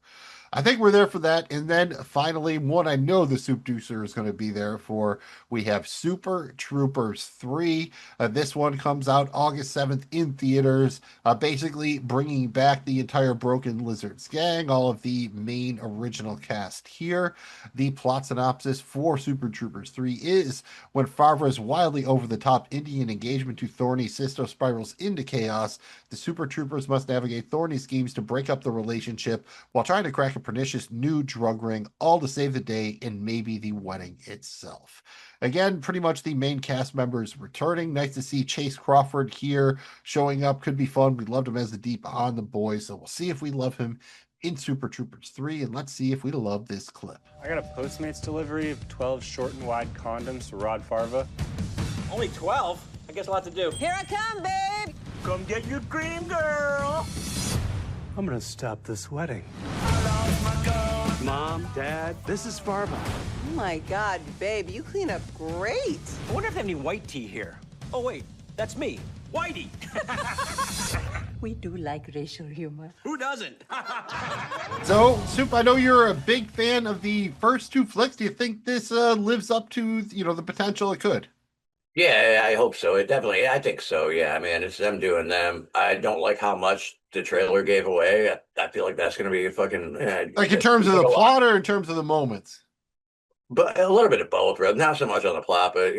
I think we're there for that. And then finally, one I know the Soup Deucer is going to be there for. We have Super Troopers 3. This one comes out August 7th in theaters, basically bringing back the entire Broken Lizards gang, all of the main original cast here. The plot synopsis for Super Troopers 3 is when Favre's wildly over-the-top Indian engagement to Thorny Sisto spirals into chaos, the Super Troopers must navigate Thorny's schemes to break up the relationship while trying to crack a pernicious new drug ring, all to save the day and maybe the wedding itself. Again, pretty much the main cast members returning. Nice to see Chase Crawford here showing up. Could be fun. We loved him as the Deep on The Boys, so we'll see if we love him in Super Troopers 3, and let's see if we love this clip. I got a Postmates delivery of 12 short and wide condoms for Rod Farva. Only 12? I guess a lot to do. Here I come, babe. Come get your cream, girl. I'm gonna stop this wedding. Mom, Dad, this is Farva. Oh my God, babe, you clean up great. I wonder if they have any white tea here. Oh, wait, that's me, Whitey. We do like racial humor. Who doesn't? So, Soup, I know you're a big fan of the first two flicks. Do you think this lives up to, the potential it could? Yeah, I hope so. I think so. Yeah, man, it's them doing them. I don't like how much the trailer gave away. I feel like that's going to be a fucking... like in terms of the plot or in terms of the moments? But a little bit of both, bro. Not so much on the plot, but,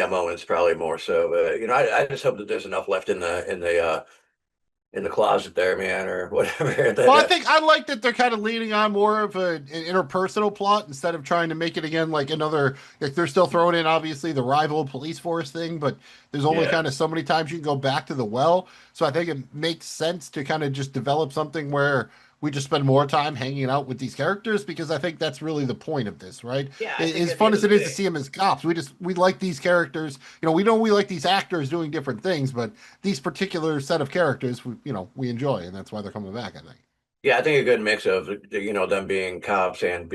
moments probably more so. But, I just hope that there's enough left in the closet there, man, or whatever. Well, I think I like that they're kind of leaning on more of an interpersonal plot instead of trying to make it again like another. Like they're still throwing in obviously the rival police force thing, but there's only kind of so many times you can go back to the well. So I think it makes sense to kind of just develop something where we just spend more time hanging out with these characters, because I think that's really the point of this, right? Yeah, as fun as it is to see them as cops, we like these characters. We know we like these actors doing different things, but these particular set of characters, we enjoy, and that's why they're coming back, I think. Yeah, I think a good mix of them being cops and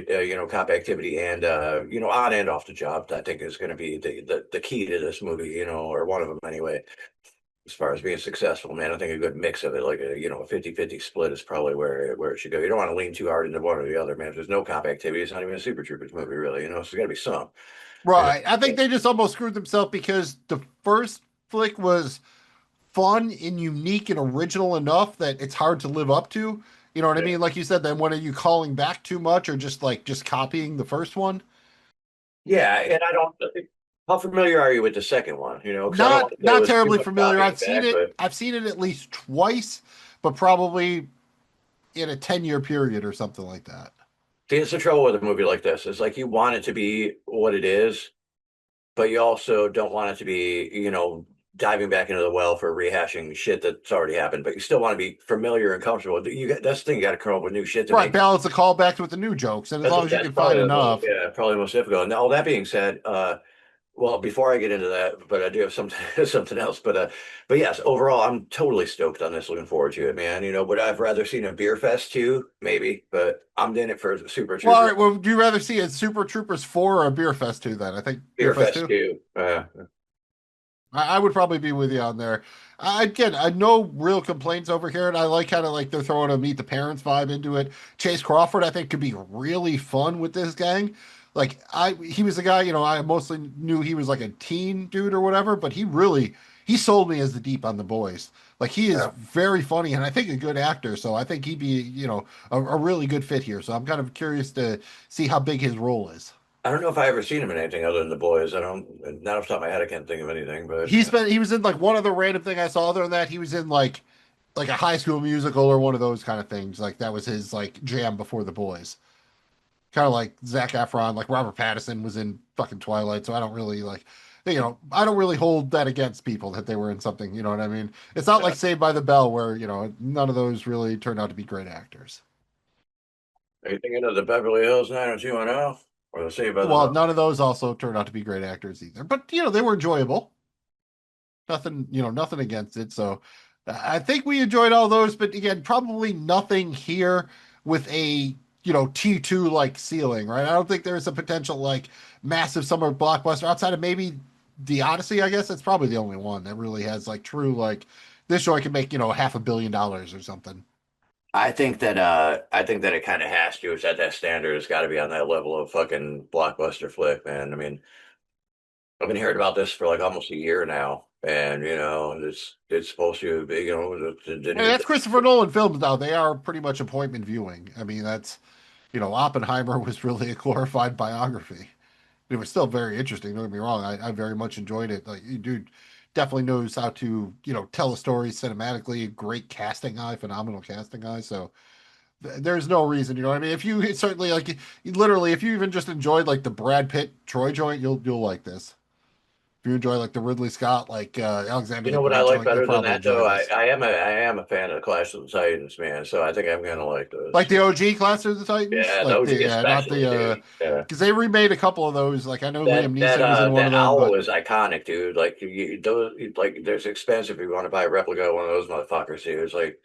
cop activity and on and off the job, I think is going to be the key to this movie, or one of them anyway. As far as being successful, man, I think a good mix of it, like a 50-50 split is probably where it should go. You don't want to lean too hard into one or the other, man. If there's no cop activity, it's not even a Super Troopers movie, really. So there's got to be some. Right. I think they just almost screwed themselves because the first flick was fun and unique and original enough that it's hard to live up to. You know what I mean? Like you said, then when are you calling back too much or just copying the first one? Yeah, and I don't. How familiar are you with the second one? Not terribly familiar. I've seen it at least twice, but probably in a 10-year period or something like that. See, it's the trouble with a movie like this. It's like you want it to be what it is, but you also don't want it to be, diving back into the well for rehashing shit that's already happened. But you still want to be familiar and comfortable. That's the thing. You got to come up with new shit. Balance the callbacks with the new jokes, and as long as you can find enough. Probably most difficult. And all that being said, well, before I get into that, but I do have something else. But yes, overall, I'm totally stoked on this. Looking forward to it, man. Would I've rather seen a beer fest too? Maybe, but I'm in it for Super Troopers. Well, all right. Well, would you rather see a Super Troopers 4 or a beer fest 2 then? I think beer fest 2. I would probably be with you on there. Again, no real complaints over here, and I like kind of like they're throwing a meet the parents vibe into it. Chase Crawford, I think, could be really fun with this gang. Like he was a guy, I mostly knew he was like a teen dude or whatever, but he sold me as the Deep on The Boys. Like he is very funny and I think a good actor. So I think he'd be, a really good fit here. So I'm kind of curious to see how big his role is. I don't know if I ever seen him in anything other than The Boys. Not off the top of my head, I can't think of anything. But he was in like one other random thing I saw. Other than that, he was in like a High School Musical or one of those kind of things. Like that was his like jam before The Boys. Kind of like Zac Efron, like Robert Pattinson was in fucking Twilight, so I don't really I don't really hold that against people that they were in something, you know what I mean? It's not like Saved by the Bell where, none of those really turned out to be great actors. Are you thinking of the Beverly Hills 90210 or the Saved by the Bell? Well, none of those also turned out to be great actors either, but they were enjoyable. Nothing against it. So I think we enjoyed all those, but again, probably nothing here with a T2 like ceiling, right? I don't think there's a potential like massive summer blockbuster outside of maybe The Odyssey. I guess that's probably the only one that really has like true like this show I can make $500 million or something. I think that it kind of has to. It's at that standard. It's got to be on that level of fucking blockbuster flick, man. I mean, I've been hearing about this for like almost a year now, and it's supposed to be, And that's Christopher Nolan films now. They are pretty much appointment viewing. I mean, that's Oppenheimer was really a glorified biography. It was still very interesting. Don't get me wrong. I very much enjoyed it. Like, dude definitely knows how to tell a story cinematically. Great casting eye, phenomenal casting eye. So there's no reason, you know what I mean? If you certainly literally, if you even just enjoyed like the Brad Pitt Troy joint, you'll like this. If you enjoy like the Ridley Scott, like Alexander You the know what Great I like joint, you'll better than probably that though? enjoy this. I am a fan of Clash of the Titans, man. So I think I'm gonna like this. Like the OG Clash of the Titans, Yeah, like the OG not especially, dude. Yeah. because they remade a couple of those. Like I know That Liam Neeson was in one that of them, owl but is iconic, dude. Like there's expensive if you want to buy a replica of one of those motherfuckers, dude. It's like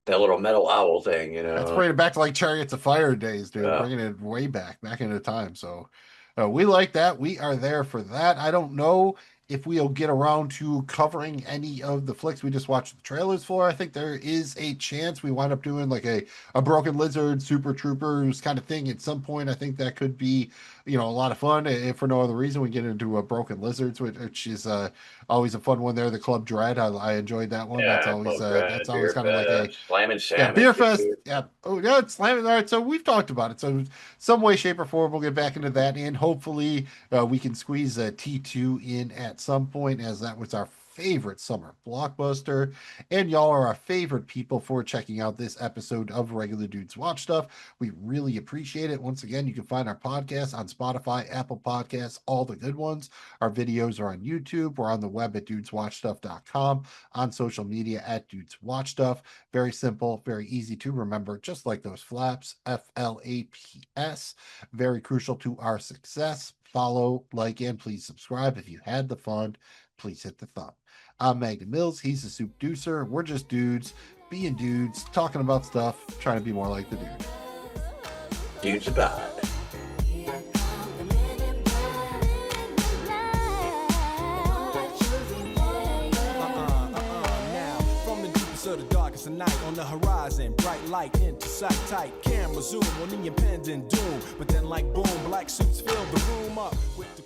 that little metal owl thing, that's bringing it back to like Chariots of Fire days, dude. Yeah. Bringing it way back into time. So we like that. We are there for that. I don't know if we'll get around to covering any of the flicks we just watched the trailers for. I think there is a chance we wind up doing like a Broken Lizard, Super Troopers kind of thing at some point. I think that could be, a lot of fun. If for no other reason, we get into a Broken Lizards, which is always a fun one there. The Club Dread, I enjoyed that one. Yeah, that's always kind of like a Slam and Salmon. Beer Fest. Yeah. Oh, yeah, it's slamming. All right. So we've talked about it. So some way, shape, or form, we'll get back into that. And hopefully we can squeeze a T2 in at some point, as that was our favorite summer blockbuster. And y'all are our favorite people for checking out this episode of Regular Dudes Watch Stuff. We really appreciate it. Once again, you can find our podcast on Spotify, Apple Podcasts, all the good ones. Our videos are on YouTube. We're on the web at dudeswatchstuff.com, on social media at Dudes Watch Stuff. Very simple, very easy to remember, just like those flaps, FLAPS. Very crucial to our success. Follow, like, and please subscribe. If you had the fun, please hit the thumb. I'm Magna Mills. He's the Soup Deucer. We're just dudes, being dudes, talking about stuff, trying to be more like the dude. Dudes about. Of the darkest of night on the horizon, bright light into sight tight, camera zoom on the impending doom, but then like boom, black suits fill the room up with the